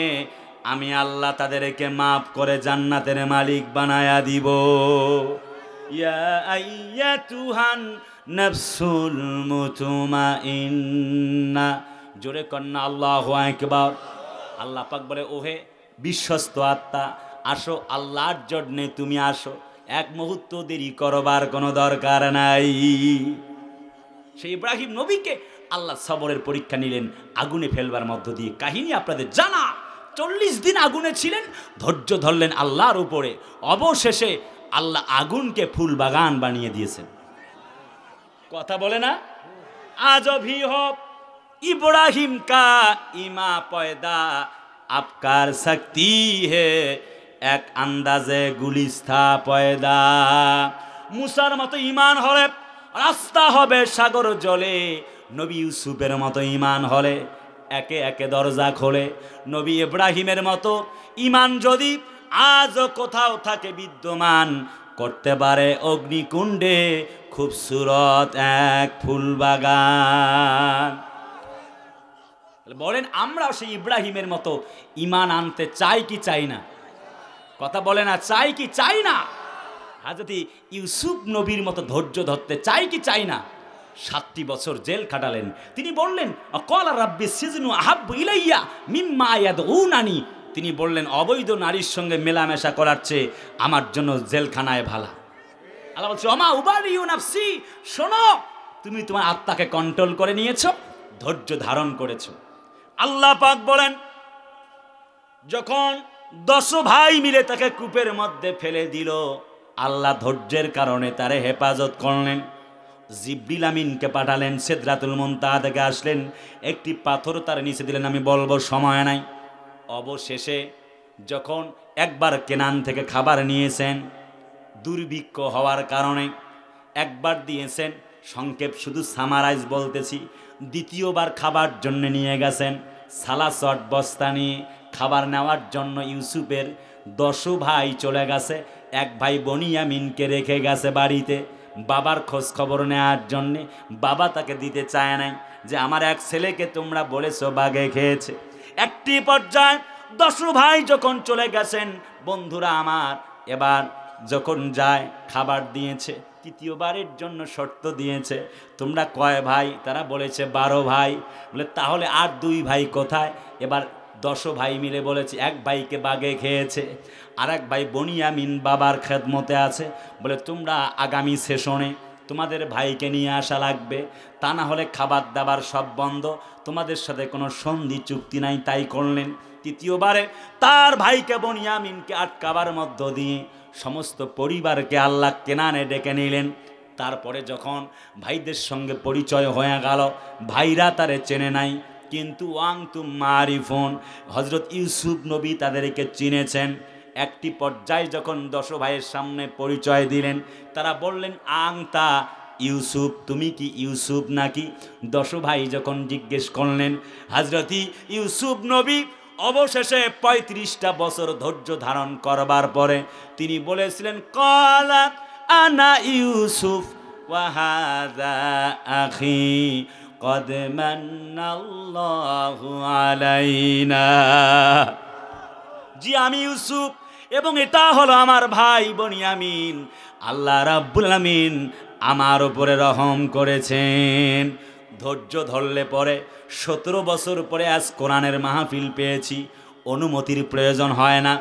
আমি আল্লাহ তাদেরকে মাফ করে জান্নাতের মালিক বানায়া দিব। ইয়া আইয়াতুহান নাফসুল মুতমাইন্না, জোরে কন্না আল্লাহু আকবার। আল্লাহ পাক বলে, ওহে বিশ্বস্ত আত্মা, আসো আল্লাহর জন্যে তুমি আসো, এক মুহূর্ত দেরি করবার কোনো দরকার নাই। সেই ইব্রাহিম নবীকে আল্লাহ সবরের পরীক্ষা নিলেন আগুনে ফেলবার মধ্য দিয়ে। কাহিনী আপনাদের জানা, 40 দিন আগুনে ছিলেন, ধৈর্য ধরলেন আল্লাহর উপরে। অবশেষে আল্লাহ আগুনকে ফুল বাগান বানিয়ে দিয়েছেন। কথা বলে না, আজ ভি হো ইব্রাহিম কা ইমা পয়দা আপকার শক্তি হে এক আন্দাজে গুলিস্তা পয়দা। মুসার মতো ইমান হলে রাস্তা হবে সাগর জলে, নবী ইউসুফের মতো ইমান হলে একে একে দরজা খোলে। নবী ইব্রাহিমের মতো ইমান যদি আজও কোথাও থাকে বিদ্যমান, করতে পারে অগ্নিকুণ্ডে খুবসুরত এক ফুল বাগান। বলেন, আমরাও সেই ইব্রাহিমের মতো ইমান আনতে চাই কি চাই না? কথা বলে না, চাই কি চাই না? হযরত ইউসুফ নবীর মতো ধৈর্য ধরতে চাই কি চাই না? 7টি বছর জেল খাটালেন। তিনি বললেন, ক্বালা রাব্বি সিজনু আহাব্বু ইলাইয়া মিম্মা ইয়াদউনানি, তিনি বললেন, অবৈধ নারীর সঙ্গে মেলামেশা করার চেয়ে আমার জন্য জেলখানায় ভালো। আল্লাহ বলছে, ওমা উবারিউ নাফসি, শোনো, তুমি তোমার আত্মাকে কন্ট্রোল করে নিয়েছো, ধৈর্য ধারণ করেছো। আল্লাহ পাক বলেন, যখন 10 ভাই মিলে তাকে কূপের মধ্যে ফেলে দিল, আল্লাহ ধৈর্যের কারণে তারে হেফাজত করলেন। জিবরিল আমিনকে পাঠালেন, সিদরাতুল মুনতাহা থেকে আসলেন, একটি পাথর তার নিচে দিলেন, আমি বলবো সময় নাই। অবশেষে যখন একবার কেনান থেকে খাবার নিয়েছেন, দুর্ভিক্ষ হওয়ার কারণে একবার দিয়েছেন, সংক্ষেপ শুধু সামারাইজ বলতেছি, দ্বিতীয়বার খাবার জন্য নিয়ে গেছেন সালাসট বস্তা নিয়ে খাবার নেওয়ার জন্য। ইউসুফের 10 ভাই চলে গেছে, এক ভাই বনিয়ামিনকে রেখে গেছে বাড়িতে বাবার খোঁজ খবর নেওয়ার জন্যে। বাবা তাকে দিতে চায় নাই, যে আমার এক ছেলেকে তোমরা বলেছো বাঘে খেয়েছে। একটি পর্যায়ে 10 ভাই যখন চলে গেছেন, বন্ধুরা আমার, এবার যখন যায় খাবার দিয়েছে, তৃতীয়বারের জন্য শর্ত দিয়েছে, তোমরা কয় ভাই? তারা বলেছে 12 ভাই। বলে তাহলে আর 2 ভাই কোথায়? এবার 10 ভাই মিলে বলেছে এক ভাইকে বাঘে খেয়েছে, আর এক ভাই বনিয়ামিন বাবার খেদমতে আছে। বলে তোমরা আগামী সেশনে তোমাদের ভাইকে নিয়ে আসা লাগবে, তা না হলে খাবার দাবার সব বন্ধ, তোমাদের সাথে কোনো সন্ধি চুক্তি নাই। তাই করলেন। তৃতীয়বারে তার ভাইকে বনিয়ামিনকে আটকাবার মধ্য দিয়ে সমস্ত পরিবারকে আল্লাহ কেনানে ডেকে নিলেন। তারপরে যখন ভাইদের সঙ্গে পরিচয় হয়ে গেল, ভাইরা তারে চেনে নাই, কিন্তু ওয়াংতুম মারিফুন, হযরত ইউসুফ নবী তাদেরকে চিনেছেন। একটি পর্যায়ে যখন 10 ভাইয়ের সামনে পরিচয় দিলেন, তারা বললেন আংতা ইউসুফ, তুমি কি ইউসুফ নাকি? 10 ভাই যখন জিজ্ঞেস করলেন, হযরত ইউসুফ নবী অবশেষে 35টা বছর ধৈর্য ধারণ করবার পরে তিনি বলেছিলেন, ক্বালা আনা ইউসুফ ওয়া হাযা আখি কদ মান্নাল্লাহু আলাইনা। জি, আমি ইউসুফ এবং এটা হলো আমার ভাই বনিয়ামিন। আল্লাহ রাব্বুল আলামিন আমার উপরে রহম করেছেন। ধৈর্য ধরলে পরে 17 বছর পরে আজ কোরআনের মাহফিল পেয়েছি, অনুমতির প্রয়োজন হয় না।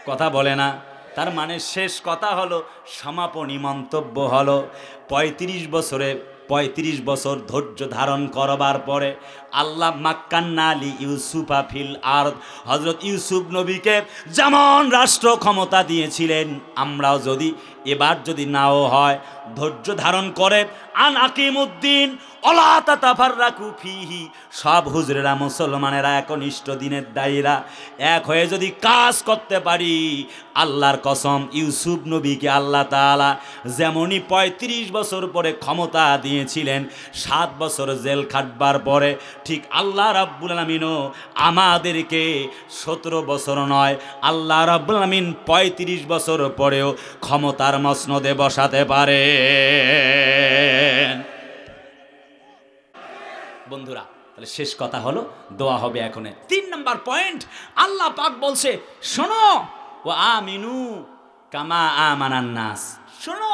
কথা বলে না? তার মানে শেষ কথা হলো, সমাপনী মন্তব্য হলো, 35 বছর ধৈর্য ধারণ করবার পরে আল্লাহ মাক্কান্না আলী ইউসুফা ফিল আরদ, হযরত ইউসুফ নবীকে যেমন রাষ্ট্র ক্ষমতা দিয়েছিলেন, আমরাও যদি এবার যদি নাও হয় ধৈর্য ধারণ করে আন আকিমুদ্দিন ওয়ালা তাতাফাররাকু ফিহি, সব হুজুরেরা মুসলমানেরা একনিষ্ঠ দিনের দায়ীরা এক হয়ে যদি কাজ করতে পারি, আল্লাহর কসম ইউসুফ নবীকে আল্লাহ তাআলা যেমনই 35 বছর পরে ক্ষমতা দিয়েছিলেন, 7 বছর জেল খাটবার পরে ঠিক আল্লাহ রাব্বুল আলামিনও আমাদেরকে 17 বছর নয়, আল্লাহ রাব্বুল আলামিন 35 বছর পরেও ক্ষমতার মসনদে বসাতে পারে। বন্ধুরা, তাহলে শেষ কথা হলো দোয়া হবে এখন। 3 নম্বর পয়েন্ট, আল্লাহ পাক বলছে শোনো, ও আমিনু কামা আমানান নাস, শোনো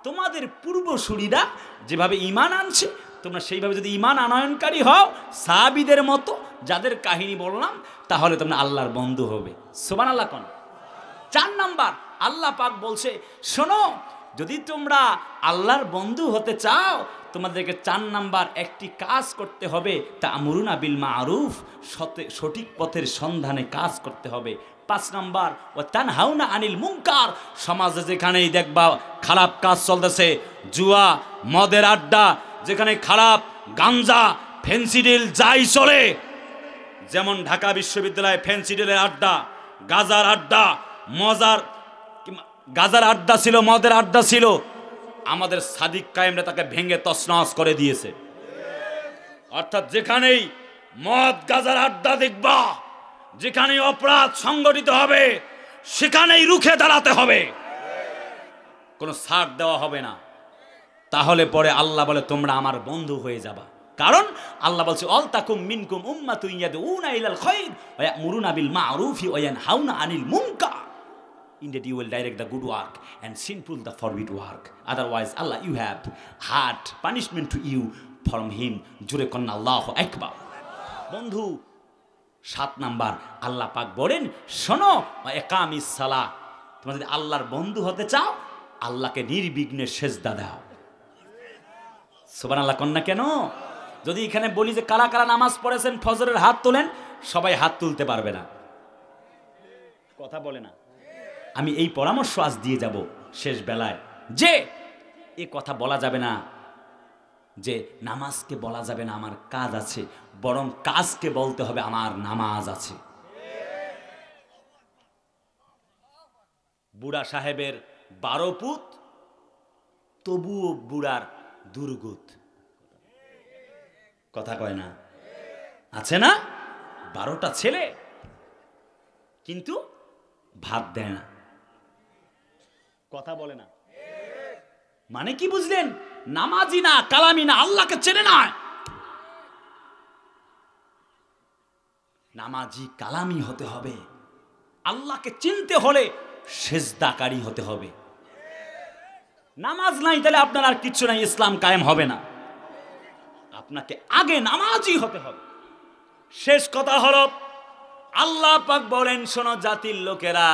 তোমাদের পূর্বসূরীরা যেভাবে ঈমান আনছে, তোমরা সেইভাবে যদি ঈমান আনয়নকারী হও সাহাবীদের মতো, যাদের কাহিনী বললাম, তাহলে তোমরা আল্লাহর বন্ধু হবে। সুবহানাল্লাহ কোন। 4 নাম্বার, আল্লাহ পাক বলছে শোনো, যদি তোমরা আল্লাহর বন্ধু হতে চাও, তোমাদেরকে 4 নাম্বার একটি কাজ করতে হবে, তা'মুরুনা বিল মা'রুফ, সঠিক পথের সন্ধানে কাজ করতে হবে। 5 নাম্বার, ওয়া তানহাউনা আনিল মুনকার, সমাজে যেখানেই দেখবা খারাপ কাজ চলতেছে, জুয়া, মদের আড্ডা, যেখানে খারাপ গাঞ্জা, ফেন্সিডিল যাই চলে, যেমন ঢাকা বিশ্ববিদ্যালয়ে ফেন্সিডিলের আড্ডা, গাজার আড্ডা, গাজার আড্ডা ছিল, মদের আড্ডা ছিল, আমাদের সাদিক কায়েমরা তাকে ভেঙে তছনছ করে দিয়েছে। অর্থাৎ যেখানেই মদ গাজার আড্ডা দেখবা, যেখানে অপরাধ সংগঠিত হবে, সেখানেই রুখে দাঁড়াতে হবে, কোনো ছাড় দেওয়া হবে না। তাহলে পরে আল্লাহ বলে তোমরা আমার বন্ধু হয়ে যাবা। কারণ আল্লাহ বলছে অল তাকুম মিনকুম উম্মাতুন ইয়াদউনা ইলাল খায়র ওয়া ইয়ামুরুনা বিল মা'রুফি ওয়া ইয়ানহাউনা আনিল মুনকার। Indeed you will direct the good work and sinful the forbid work. Otherwise Allah you have hard punishment to you from him. জোরে কন্না আল্লাহু আকবার। বন্ধু, 7 নাম্বার আল্লাহ পাক বলেন শোনো, ওয়া ইকামিস সালাহ, তোমরা যদি আল্লাহর বন্ধু হতে চাও, আল্লাহকে নির্বিঘ্নে সেজদা দাও। সুবহানাল্লাহ কন্না কেন? যদি এখানে বলি যে কারা কারা নামাজ পড়েছেন ফজরের হাত তোলেন, সবাই হাত তুলতে পারবে না, কথা বলে না। আমি এই পরামর্শ আজ দিয়ে যাব শেষ বেলায়, যে এ কথা বলা যাবে না যে নামাজকে বলা যাবে না আমার কাজ আছে, বরং কাজকে বলতে হবে আমার নামাজ আছে। বুড়া সাহেবের 12 পুত, তবুও বুড়ার দুর্গত। কথা কয় না? আছে না? 12টা ছেলে, কিন্তু ভাত দেয় না। কথা বলে না। মানে কি বুঝলেন? নামাজি না, কালামি না, আল্লাহকে চেনে না। নামাজি কালামি হতে হবে, আল্লাহকে চিনতে হলে সেজদাকারী হতে হবে। নামাজ নাই তাহলে আপনার আর কিচ্ছু নাই, ইসলাম কায়েম হবে না। আপনাকে আগে নামাজি হতে হবে। শেষ কথা হলো, আল্লাহ পাক বলেন, শোনো জাতির লোকেরা,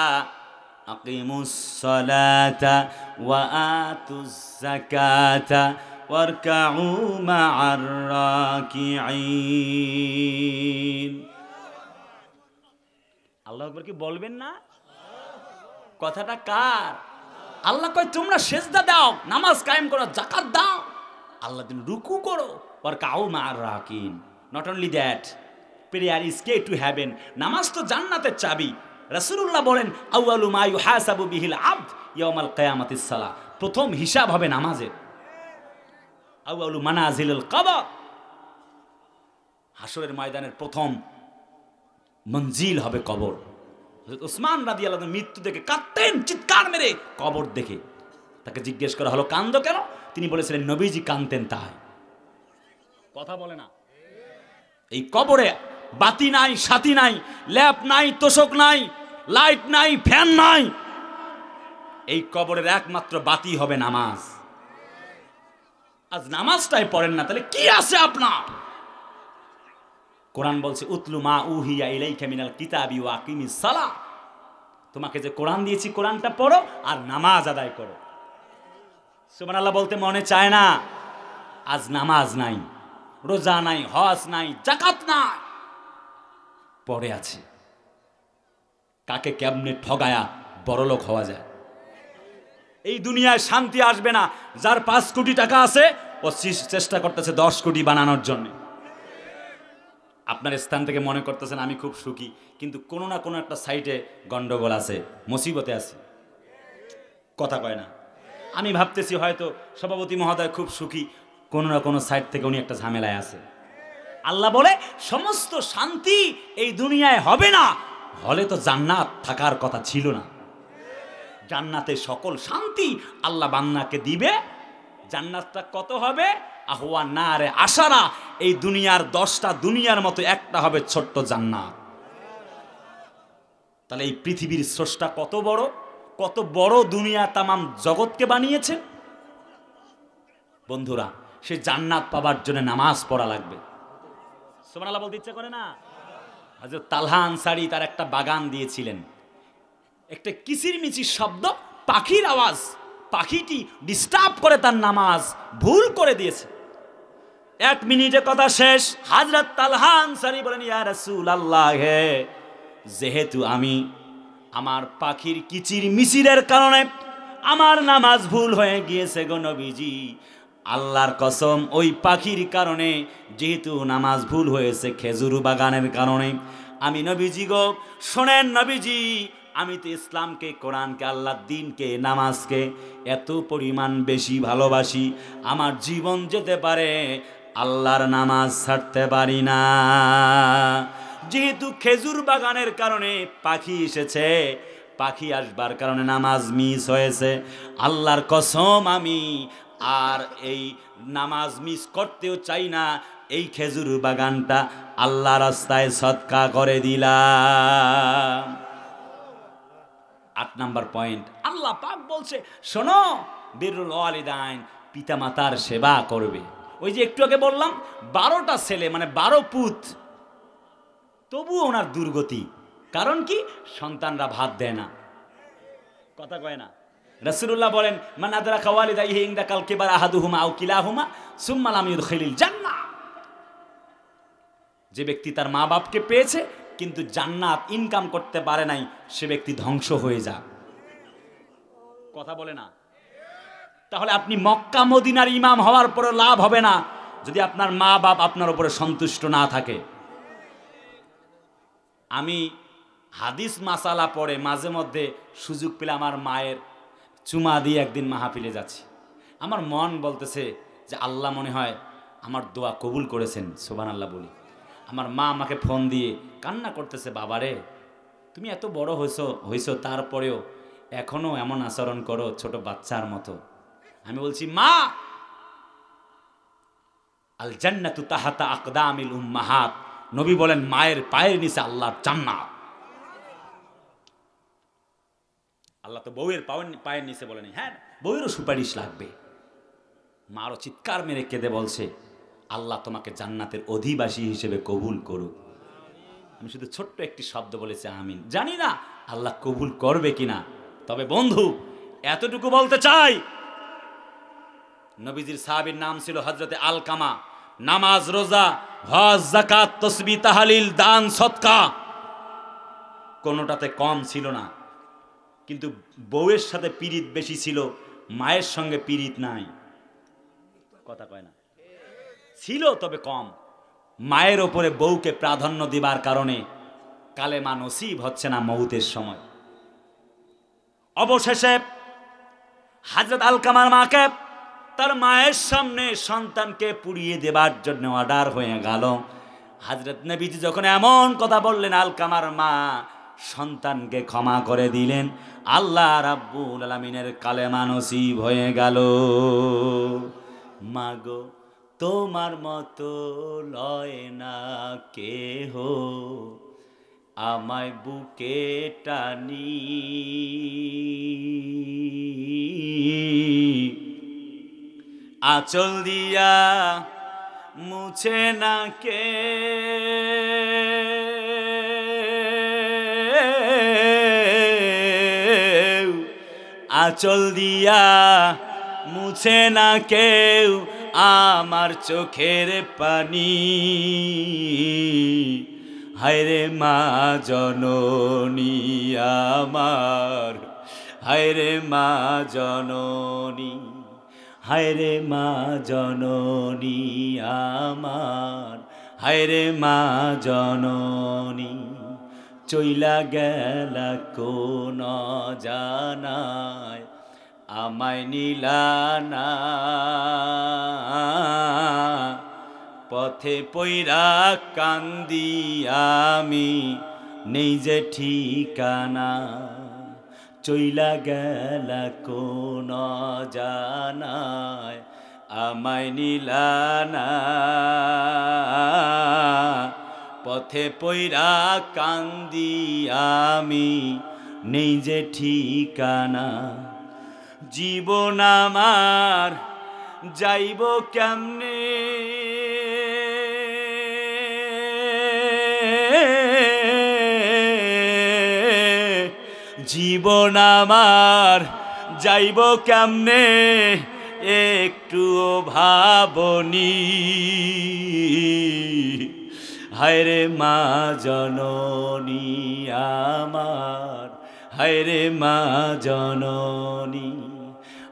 আকিমুস সালাতা ওয়া আতুজ যাকাতা ওয়ারকাউ মা'আর রাকিঈন। আল্লাহু আকবার কি বলবেন না? কথাটা কার? আল্লাহ কয় তোমরা সেজদা দাও, নামাজ কায়েম করো, যাকাত দাও, আল্লাহ দিন রুকু করো, ওয়ারকাউ মা'আর রাকিঈন। Not only that, prayer is key to heaven. নামাজ তো জান্নাতের চাবি। রাসূলুল্লাহ বলেন, আউয়ালু মা ইউহাসাবু বিহিল আবদ ইয়াউমাল কিয়ামাতিস সালাহ। প্রথম হিসাব হবে নামাজের। আউয়ালু মানাজিলুল কবর, হাসরের ময়দানের প্রথম মঞ্জিল হবে কবর। হযরত ওসমান রাদিয়াল্লাহু আনহু মৃত্যু দেখে কাঁদতেন চিৎকার মেরে, কবর দেখে। তাকে জিজ্ঞেস করা হলো কাঁদো কেন? তিনি বলেছিলেন নবীজি কাঁদতেন তাই। কথা বলে না? এই কবরে বাতি নাই, সাথী নাই, ল্যাম্প নাই, তোশক নাই, লাইট নাই, ফ্যান নাই। এই কবরের একমাত্র বাতি হবে নামাজ। আজ নামাজটাই পড়েন না, তাহলে কি আছে আপনার? কোরআন বলছে, উতলু মা উহিয়া ইলাইকা মিনাল কিতাবি ওয়া আকিমিস সালাহ। তোমাকে যে কোরআন দিয়েছি, কোরআনটা পড়ো আর নামাজ আদায় করো। সুবহানাল্লাহ বলতে মনে চায় না? আজ নামাজ নাই, রোজা নাই, হজ নাই, যাকাত নাই, পড়ে আছে। কাকে কেমনে ঠগায়া বড়লোক হওয়া যায়। এই দুনিয়ায় শান্তি আসবে না। যার 5 কোটি টাকা আছে, ও চেষ্টা করতেছে 10 কোটি বানানোর জন্য। আপনার স্থান থেকে মনে করতেছেন আমি খুব সুখী, কিন্তু কোনো না কোনো একটা সাইডে গন্ডগোল আছে, মুসিবতে আছে। কথা কয় না? আমি ভাবতেছি হয়তো সভাপতি মহোদয় খুব সুখী, কোনো না কোনো সাইড থেকে উনি একটা ঝামেলায় আছে। আল্লাহ বলে, সমস্ত শান্তি এই দুনিয়ায় হবে না, হলে তো জান্নাত থাকার কথা ছিল না। জান্নাতে সকল শান্তি আল্লাহ বান্দাকে দিবে। জান্নাতটা কত হবে? আহওয়া নারে আশারা। এই দুনিয়ার 10টা দুনিয়ার মতো একটা হবে ছোট্ট জান্নাত। তাহলে এই পৃথিবীর স্রষ্টা কত বড়, কত বড় দুনিয়া তামাম জগৎকে বানিয়েছে। বন্ধুরা, সে জান্নাত পাবার জন্য নামাজ পড়া লাগবে। সুবহানাল্লাহ বলতে ইচ্ছা করে না? হযরত তালহা আনসারী তার একটা বাগান দিয়েছিলেন। একটা কিচিরমিচির শব্দ, পাখির আওয়াজ, পাখিটি ডিস্টার্ব করে তার নামাজ ভুল করে দিয়েছে। 1 মিনিটে কথা শেষ। হযরত তালহা আনসারী বলেন, ইয়া রাসূলুল্লাহ, যেহেতু আমি আমার পাখির কিচিরমিচিরের কারণে আমার নামাজ ভুল হয়ে গিয়েছে গো নবীজি, আল্লাহর কসম ওই পাখির কারণে যেহেতু নামাজ ভুল হয়েছে, খেজুর বাগানের কারণে, আমি নবীজি গো শোনেন নবীজি, আমি তো ইসলামকে, কোরআনকে, আল্লাহর দ্বীনকে, নামাজকে এত পরিমাণ বেশি ভালোবাসি, আমার জীবন যেতে পারে, আল্লাহর নামাজ ছাড়তে পারি না। যেহেতু খেজুর বাগানের কারণে পাখি এসেছে, পাখি আসবার কারণে নামাজ মিস হয়েছে, আল্লাহর কসম আমি আর এই নামাজ মিস করতেও চাই না। এই খেজুর বাগানটা আল্লাহ রাস্তায় সদকা করে দিলাম। 8 নাম্বার পয়েন্ট, আল্লাহ পাক বলছে, শোনো, বিররুল ওয়ালিদাইন, পিতামাতার সেবা করবে। ওই যে একটু আগে বললাম 12টা ছেলে, মানে 12 পুত, তবুও ওনার দুর্গতি। কারণ কি? সন্তানরা ভাত দেয় না। কথা কয় না? রাসূলুল্লাহ বলেন, মান আদরাকা ওয়ালিদাইহি ইনদা কাল কিবার আহাদুহুমা আও কিলাহুমা সুম্মা লাম ইউদখিলিল জান্নাহ। যে ব্যক্তি তার মা বাপকে পেয়েছে কিন্তু জান্নাত ইনকাম করতে পারে নাই, সে ব্যক্তি ধ্বংস হয়ে যায়। কথা বলে না? তাহলে আপনি মক্কা মদিনার ইমাম হওয়ার পরে লাভ হবে না যদি আপনার মা বাপ আপনার উপরে সন্তুষ্ট না থাকে। আমি হাদিস মাসালা পড়ে মাঝে মধ্যে সুযোগ পেলে আমার মায়ের চুমা দিয়ে একদিন মাহফিলে যাচ্ছি। আমার মন বলতেছে যে আল্লাহ মনে হয় আমার দোয়া কবুল করেছেন, সুবহানাল্লাহ বলি। আমার মা আমাকে ফোন দিয়ে কান্না করতেছে, বাবারে তুমি এত বড় হইছো তারপরেও এখনো এমন আচরণ করো ছোট বাচ্চার মতো। আমি বলছি, মা, আল জান্নাতু তাহাতা আকদামিল উম্মাহাত, নবী বলেন মায়ের পায়ের নিচে আল্লাহর জান্নাত। আল্লাহ তো বউয়ের পায়ের নিচে বলেনি, হ্যাঁ বউয়েরও সুপারিশ লাগবে। মারও চিৎকার মেরে কেঁদে বলছে, আল্লাহ তোমাকে জান্নাতের অধিবাসী হিসেবে কবুল করুক। আমি শুধু ছোট্ট একটি শব্দ বলেছি, আমিন। জানি না আল্লাহ কবুল করবে কিনা, তবে বন্ধু এতটুকু বলতে চাই, নবীজির সাহাবীর নাম ছিল হযরতে আলকামা। নামাজ, রোজা, হজ, যাকাত, তাসবিহ, তাহলিল, দান, সদকা কোনোটাতে কম ছিল না, কিন্তু বউয়ের সাথে পীড়িত বেশি ছিল, মায়ের সঙ্গে পীড়িত নাই। কথা কয় না, ছিল তবে কম। মায়ের ওপরে বউকে প্রাধান্য দিবার কারণে কালেমা নসিব হচ্ছে না মউতের সময়। অবশেষে হযরত আলকামার মাকে তার মায়ের সামনে সন্তানকে পুড়িয়ে দেবার জন্য অর্ডার হয়ে গেল। হযরত নবীজি যখন এমন কথা বললেন, আলকামার মা সন্তানকে ক্ষমা করে দিলেন। আল্লাহ রাব্বুল আলামিনের কালেমা নসিব হয়ে গেল। মাগো তোমার মতো লয় না কেহ, আমায় বুকে টানি, আঁচল দিয়া মুছে না কে, আঁচল দিয়া মুছে না কেউ আমার চোখের পানি। হায়রে মা জননী আমার, হায়রে মা জননী, হায়রে মা জননী আমার, হায়রে মা জননী। চইলা গেলা কোন জানায় আমায় নিলানা, পথে পইরা কান্দি আমি নেই যে ঠিকানা। চইলা গেলা কোন জানায় আমায় নিলানা, পথে পইরা কান্দি আমি নেই যে ঠিকানা। জীবন আমার যাইব কেমনে, জীবন আমার যাইব কেমনে, একটুও ভাবনি। হায়রে মা জননী আমার, হায়রে মা জননী,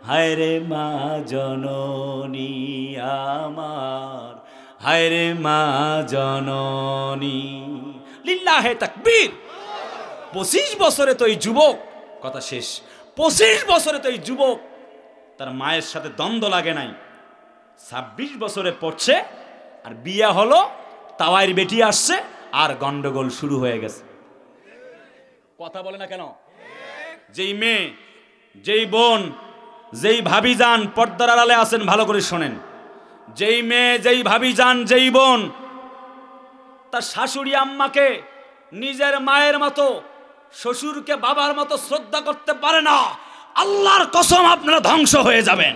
হায়রে মা জননী আমার, হায়রে মা জননী। লিল্লাহে তাকবীর। 25 বছরে তো এই যুবক, কথা শেষ, 25 বছরে তো এই যুবক তার মায়ের সাথে দ্বন্দ্ব লাগে নাই। 26 বছরে পড়ছে আর বিয়ে হলো, তাওয়াইর বেটি আসছে আর গন্ডগোল শুরু হয়ে গেছে। কথা বলে না কেন? যেই মেয়ে, যেই বোন, যেই ভাবি যান, পর্দার আড়ালে আছেন ভালো করে শোনেন, যেই মেয়ে, যেই ভাবি যান, যেই বোন তার শাশুড়ি আম্মাকে নিজের মায়ের মতো, শ্বশুরকে বাবার মতো শ্রদ্ধা করতে পারে না, আল্লাহর কসম আপনারা ধ্বংস হয়ে যাবেন।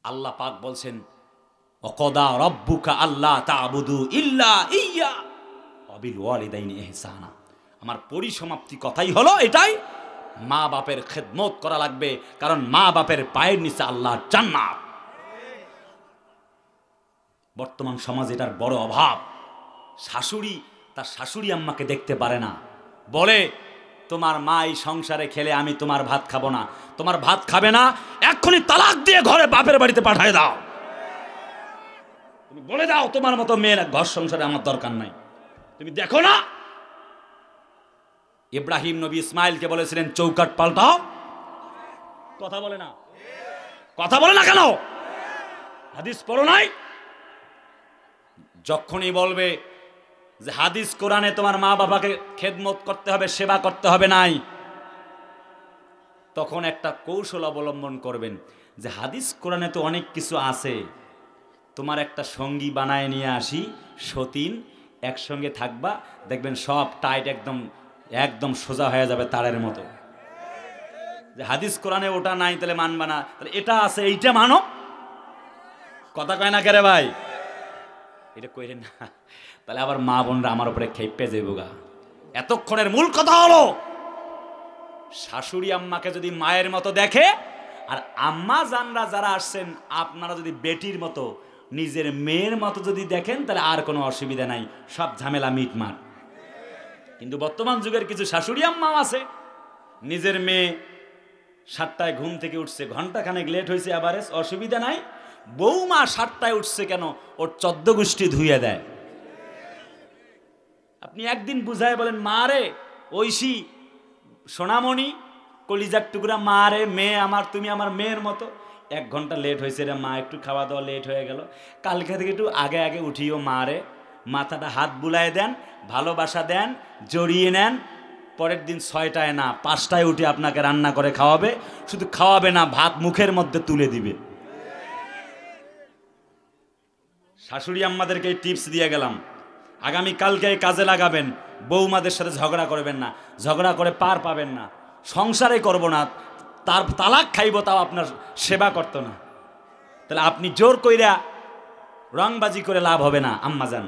আল্লাহ পাক বলছেন, ওয়াকাদা রাব্বুকা আল্লা তা'বুদু ইল্লা ইয়্যা ওয়া বিল ওয়ালিদাইনি ইহসানা। আমার পরিসমাপ্তি কথাই হলো এটাই, মা বাপের খেদমত করা লাগবে, কারণ মা বাপের পায়ের নিচে আল্লাহর জান্নাত। বর্তমান সমাজ এটার বড় অভাব। শাশুড়ি তার শাশুড়ি আম্মাকে দেখতে পারে না, বলে তোমার মা এই সংসারে খেলে আমি তোমার ভাত খাবো না, তোমার ভাত খাবে না, এক্ষুনি তালাক দিয়ে ঘরে বাপের বাড়িতে পাঠিয়ে দাও। তুমি বলে দাও তোমার মতো মেয়ের ঘর সংসারে আমার দরকার নাই। তুমি দেখো না ইব্রাহিম নবী ইসমাইলকে বলেছিলেন চৌকাট পাল্টাও, কথা বলে না, কথা বলে না কেন? হাদিস পড়ো নাই? যখনই বলবে যে হাদিস কোরআনে তোমার মা বাবাকে খেদমত করতে হবে, সেবা করতে হবে নাই, তখন একটা কৌশল অবলম্বন করবেন যে হাদিস কোরআনে তো অনেক কিছু আছে, তোমার একটা সঙ্গী বানায় নিয়ে আসি, সতীন, একসঙ্গে থাকবা, দেখবেন সব টাইট একদম একদম সোজা হয়ে যাবে তারের মতো। যে হাদিস কোরআনে ওটা নাই তাহলে মানবা না, তাহলে এটা আছে এইটা মানো। কথা কয় না কেরে ভাই? এটা কইলেন না, তাহলে আবার মা বোনরা আমার উপরে খেপে যাইব গা। এতক্ষণের মূল কথা হলো শাশুড়ি আম্মাকে যদি মায়ের মতো দেখে, আর আম্মা জানরা যারা আসছেন আপনারা যদি বেটির মতো নিজের মেয়ের মতো যদি দেখেন, তাহলে আর কোনো অসুবিধা নাই, সব ঝামেলা মিটমাট। কিন্তু বর্তমান যুগের কিছু শাশুড়ি আম্মাও আছে, নিজের মেয়ে 7টায় ঘুম থেকে উঠছে, ঘন্টাখানেক লেট হয়েছে, আবার অসুবিধা নাই, বৌমা 7টায় উঠছে কেন, ওর 14 গোষ্ঠী ধুইয়ে দেয়। আপনি একদিন বুঝায় বলেন, মা রে ঐশী সোনামণি কলিজার টুকরা, মা রে মেয়ে আমার, তুমি আমার মেয়ের মতো, 1 ঘন্টা লেট হয়েছে রে মা, একটু খাওয়া দাওয়া লেট হয়ে গেল, কালকে থেকে একটু আগে আগে উঠিও মা রে, মাথাটা হাত বুলায় দেন, ভালোবাসা দেন, জড়িয়ে নেন, পরের দিন 6টায় না 5টায় উঠে আপনাকে রান্না করে খাওয়াবে, শুধু খাওয়াবে না, ভাত মুখের মধ্যে তুলে দিবে। শাশুড়ি আম্মাদেরকে এই টিপস দিয়ে গেলাম, আগামী কালকে কাজে লাগাবেন। বৌমাদের সাথে ঝগড়া করবেন না, ঝগড়া করে পার পাবেন না, সংসারে করব না, তার তালাক খাইব, তাও আপনার সেবা করতো না, তাহলে আপনি জোর কইরা রংবাজি করে লাভ হবে না। আম্মাজান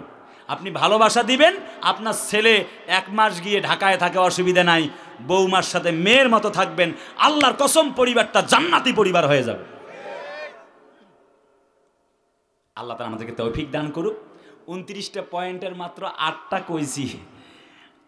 আপনি ভালোবাসা দিবেন, আপনার ছেলে 1 মাস গিয়ে ঢাকায় থাকে, অসুবিধা নাই, বৌমার সাথে মেয়ের মতো থাকবেন, আল্লাহর কসম পরিবারটা জান্নাতি পরিবার হয়ে যাবে। আল্লাহ তাআলা আমাদেরকে তৌফিক দান করুক। 29টা পয়েন্টের মাত্র 8টা কইছি,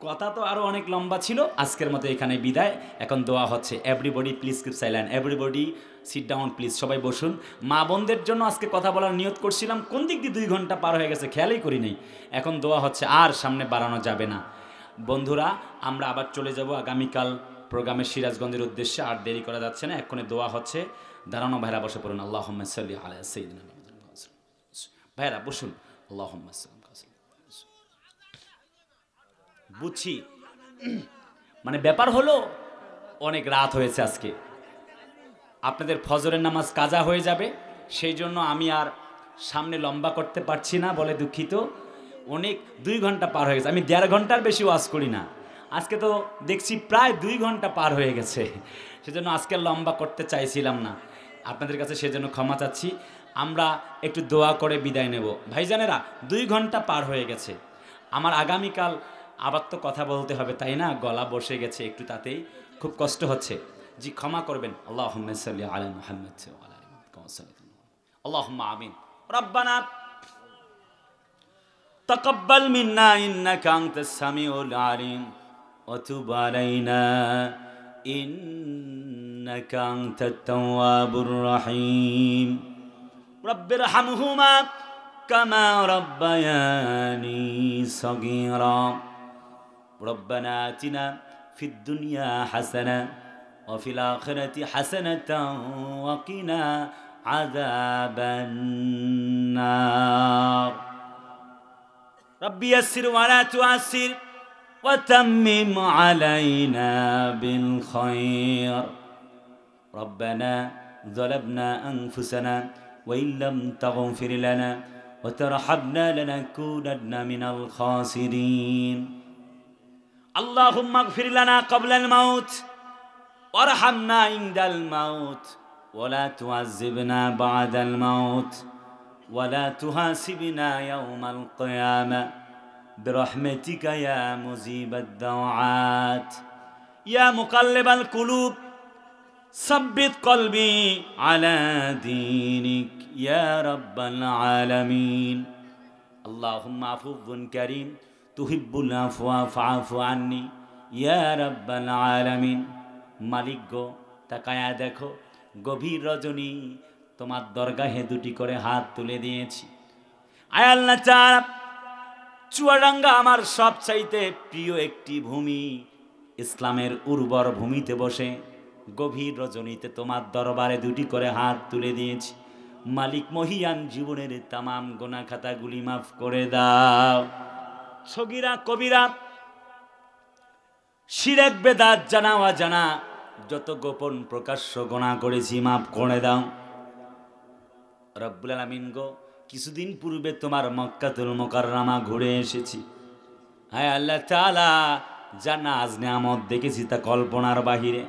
কথা তো আরো অনেক লম্বা ছিল। আজকের মতো এখানে বিদায়। এখন দোয়া হচ্ছে। Everybody please keep silent, everybody sit down please, সবাই বসুন। মা বোনদের জন্য আজকে কথা বলার নিয়ত করছিলাম, কোন দিক দিয়ে 2 ঘন্টা পার হয়ে গেছে খেয়ালই করি নাই। এখন দোয়া হচ্ছে, আর সামনে বাড়ানো যাবে না। বন্ধুরা আমরা আবার চলে যাব আগামীকাল প্রোগ্রামে সিরাজগঞ্জের উদ্দেশ্যে, আর দেরি করা যাচ্ছে না, এক্ষুনি দোয়া হচ্ছে। দাঁড়ানো ভাইরা বসে পড়ুন। আল্লাহুম্মা সাল্লি আলা সাইয়্যিদিনা ভাইরা বসুন। আল্লাহুম্মা সাল্লি। বুঝছি, মানে ব্যাপার হলো অনেক রাত হয়েছে আজকে, আপনাদের ফজরের নামাজ কাজা হয়ে যাবে, সেই জন্য আমি আর সামনে লম্বা করতে পারছি না বলে দুঃখিত। অনেক 2 ঘন্টা পার হয়ে গেছে, আমি 1.5 ঘন্টার বেশি ওয়াজ করি না, আজকে তো দেখছি প্রায় 2 ঘন্টা পার হয়ে গেছে, সেজন্য আজকে লম্বা করতে চাইছিলাম না, আপনাদের কাছে সেজন্য ক্ষমা চাচ্ছি। আমরা একটু দোয়া করে বিদায় নেব। ভাইজানেরা 2 ঘন্টা পার হয়ে গেছে, আমার আগামীকাল আবার তো কথা বলতে হবে, তাই না? গলা বসে গেছে একটু, তাতেই খুব কষ্ট হচ্ছে, জি ক্ষমা করবেন। আল্লাহুম্মা সাল্লি আলা মুহাম্মাদ ওয়া আলা আলি মুহাম্মাদ, আল্লাহুম্মা আমিন। রব্বানা তাকাব্বাল মিন্না ইন্নাকা আনতাস সামিউল আলিম ওয়া তুব আলাইনা ইন্নাকা আনতাত তাওয়াবুর রহিম। রব্বিরহামহুমা কামা রাব্বায়ানি সগীরা। রব্বানা আতিনা ফিদ দুনিয়া হাসানা ওয়া ফিল আখিরাতি হাসানাতাও ওয়া কিনা আযাবান নার। রব্বি ইয়াসসির ওয়া লা তুআসসির ওয়া তাম্মিম আলাইনা বিল খায়র। রব্বানা যালাবনা আনফুসানা ওয়া ইল্লাম তাগফির লানা ওয়া তারহামনা লানাকুনান্না মিনাল খাসিরিন। আল্লাহুম্মা ইগফির লানা ক্বাবলাল মাউত ওয়ারহামনা ইনদাল মাউত ওয়া লা তুআযযিবনা বা'দাল মাউত ওয়া লা তুহাসিবনা ইয়াওমাল কিয়ামা বিরহমাতিকা ইয়া মুজিবাদ দাওয়াত ইয়া মুকাল্লিবাল কুলুব সাব্বিত কলবি আলা দীনিক ইয়া রাব্বাল আলামিন। আল্লাহুম্মা আফুউন কারীম তুহিব্বুল আফওয়া ফাআফু আন্নি ইয়া রাব্বাল আলামিন। মালিক গো, তাকায়া দেখো, গভীর রজনী তোমার দরগাহে দুটি করে হাত তুলে দিয়েছি। আয় আল্লাহ তাআলা, চুয়াডাঙ্গা আমার সবচাইতে প্রিয় একটি ভূমি, ইসলামের উর্বর ভূমিতে বসে গভীর রজনীতে তোমার দরবারে দুটি করে হাত তুলে দিয়েছি। মালিক মহিয়ান, জীবনের তামাম গোনা খাতাগুলি মাফ করে দাও। সগীরা কবিরা, শিরক বেদাত জানা অজানা যত গোপন প্রকাশ্য গোনা করেছি মাফ করে দাও। রব্বুল আলামিন গো, কিছুদিন পূর্বে তোমার মক্কাতুল মুকাররমা ঘুরে এসেছি। হায় আল্লাহ তাআলা, যা নাজ নেয়ামত দেখেছি তা কল্পনার বাহিরে,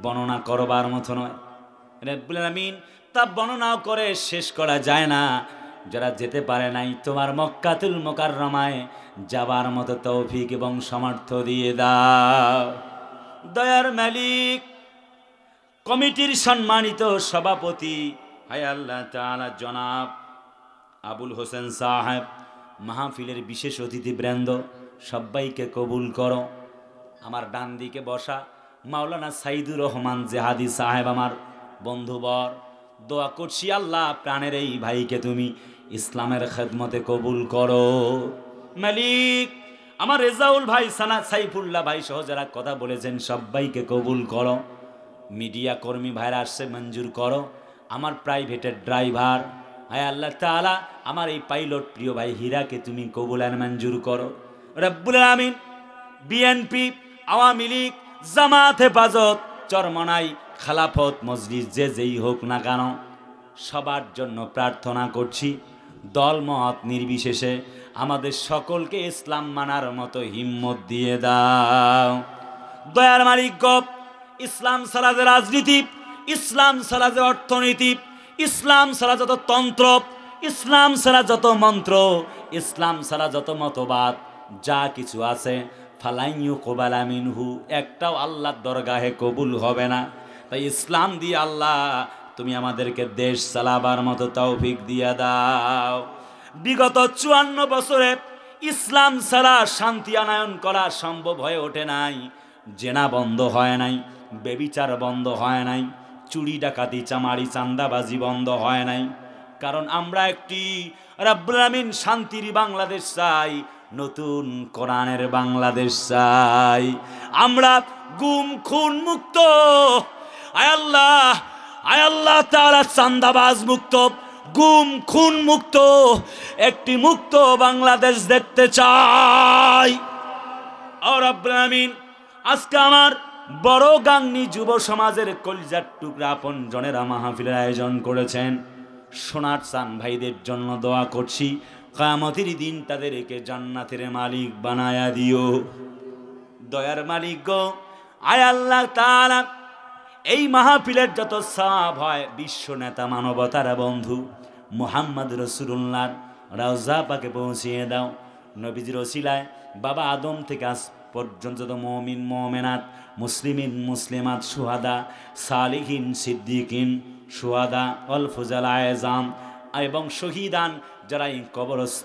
বর্ণনা করবার মতো নয়। রব্বুল আলামিন, তা বর্ণনাও করে শেষ করা যায় না। যারা যেতে পারে নাই, তোমার মক্কাতুল মুকাররমায় যাবার মতো তৌফিক এবং সামর্থ্য দিয়ে দাও। দয়ার মালিক, কমিটির সম্মানিত সভাপতি হায় আল্লাহ তাআলা জনাব আবুল হোসেন সাহেব, মাহফিলের বিশেষ অতিথিবৃন্দ, সবাইকে কবুল করো। আমার ডান দিকে বসা মাওলানা সাইদুর রহমান জেহাদি সাহেব, আমার বন্ধুবর, দোয়া করছি আল্লাহ প্রাণের এই ভাইকে তুমি ইসলামের খেদমতে কবুল করো। মালিক, আমার রেজাউল ভাই, সানাত সাইফুল্লাহ ভাই সহ যারা কথা বলেছেন সবাইকে কবুল করো। মিডিয়া কর্মী ভাইরা আসছে, মঞ্জুর করো। আমার প্রাইভেটের ড্রাইভার, হায় আল্লাহ তাআলা, আমার এই পাইলট প্রিয় ভাই হীরাকে তুমি কবুল আর মঞ্জুর করো। রব্বুল আলামিন, বিএনপি, আওয়ামী লীগ, জামাত, হেফাজত, চরমনাই, খেলাফত মজলিস, যে যেই হোক না কেন, সবার জন্য প্রার্থনা করছি, দলমত নির্বিশেষে আমাদের সকলকে ইসলাম মানার মতো হিম্মত দিয়ে দাও। দয়ার মালিক গো, ইসলাম ছাড়া যে রাজনীতি, ইসলাম ছাড়া যে অর্থনীতি, ইসলাম ছাড়া যত তন্ত্র, ইসলাম ছাড়া যত মন্ত্র, ইসলাম ছাড়া যত মতবাদ যা কিছু আছে, ফালাইয়ু কবালা মিনহু, একটাও আল্লাহর দরগাহে কবুল হবে না। তাই ইসলাম দিয়ে আল্লাহ তুমি আমাদেরকে দেশ চালাবার মতো তৌফিক দিয়ে দাও। বিগত 54 বছরে ইসলাম ছাড়া শান্তি আনয়ন করা সম্ভব হয়ে ওঠে নাই। জেনা বন্ধ হয় নাই, বেবিচার বন্ধ হয় নাই, চুরি ডাকাতি চামারি চান্দাবাজি বন্ধ হয় নাই। কারণ আমরা একটি রব্বুল আলামিন শান্তির বাংলাদেশ চাই, নতুন কোরআনের বাংলাদেশ চাই। আমরা গুম খুন মুক্ত, আয় আল্লাহ তাআলা, চান্দাবাজ মুক্ত, গুম খুন মুক্ত একটি মুক্ত বাংলাদেশ দেখতে চাই। আর রব্বুল আলামিন, আজকে আমার বড় গাংনী যুব সমাজের কলিজার টুকরা আপন জনেরা মাহফিলের আয়োজন করেছেন। সোনার চান ভাইদের জন্য দোয়া করছি, কিয়ামতের দিন তাদেরকে জান্নাতের মালিক বানায়া দিও। দয়ার মালিক গো, আয় আল্লাহ তাআলা, এই মাহফিলের যত সওয়াব হয় বিশ্ব নেতা মানবতার বন্ধু মুহাম্মদ রাসূলুল্লাহর রওজা পাকে পৌঁছিয়ে দাও। নবীজির ওসিলায় বাবা আদম থেকে আজ পর্যন্ত যত মুমিন মুমিনাত, মুসলিমিন মুসলিমাত, শুহাদা, সালিহিন, সিদ্দিকিন, শুহাদা, অল ফুজালা আযম এবং শহীদান যারা এই কবরস্থ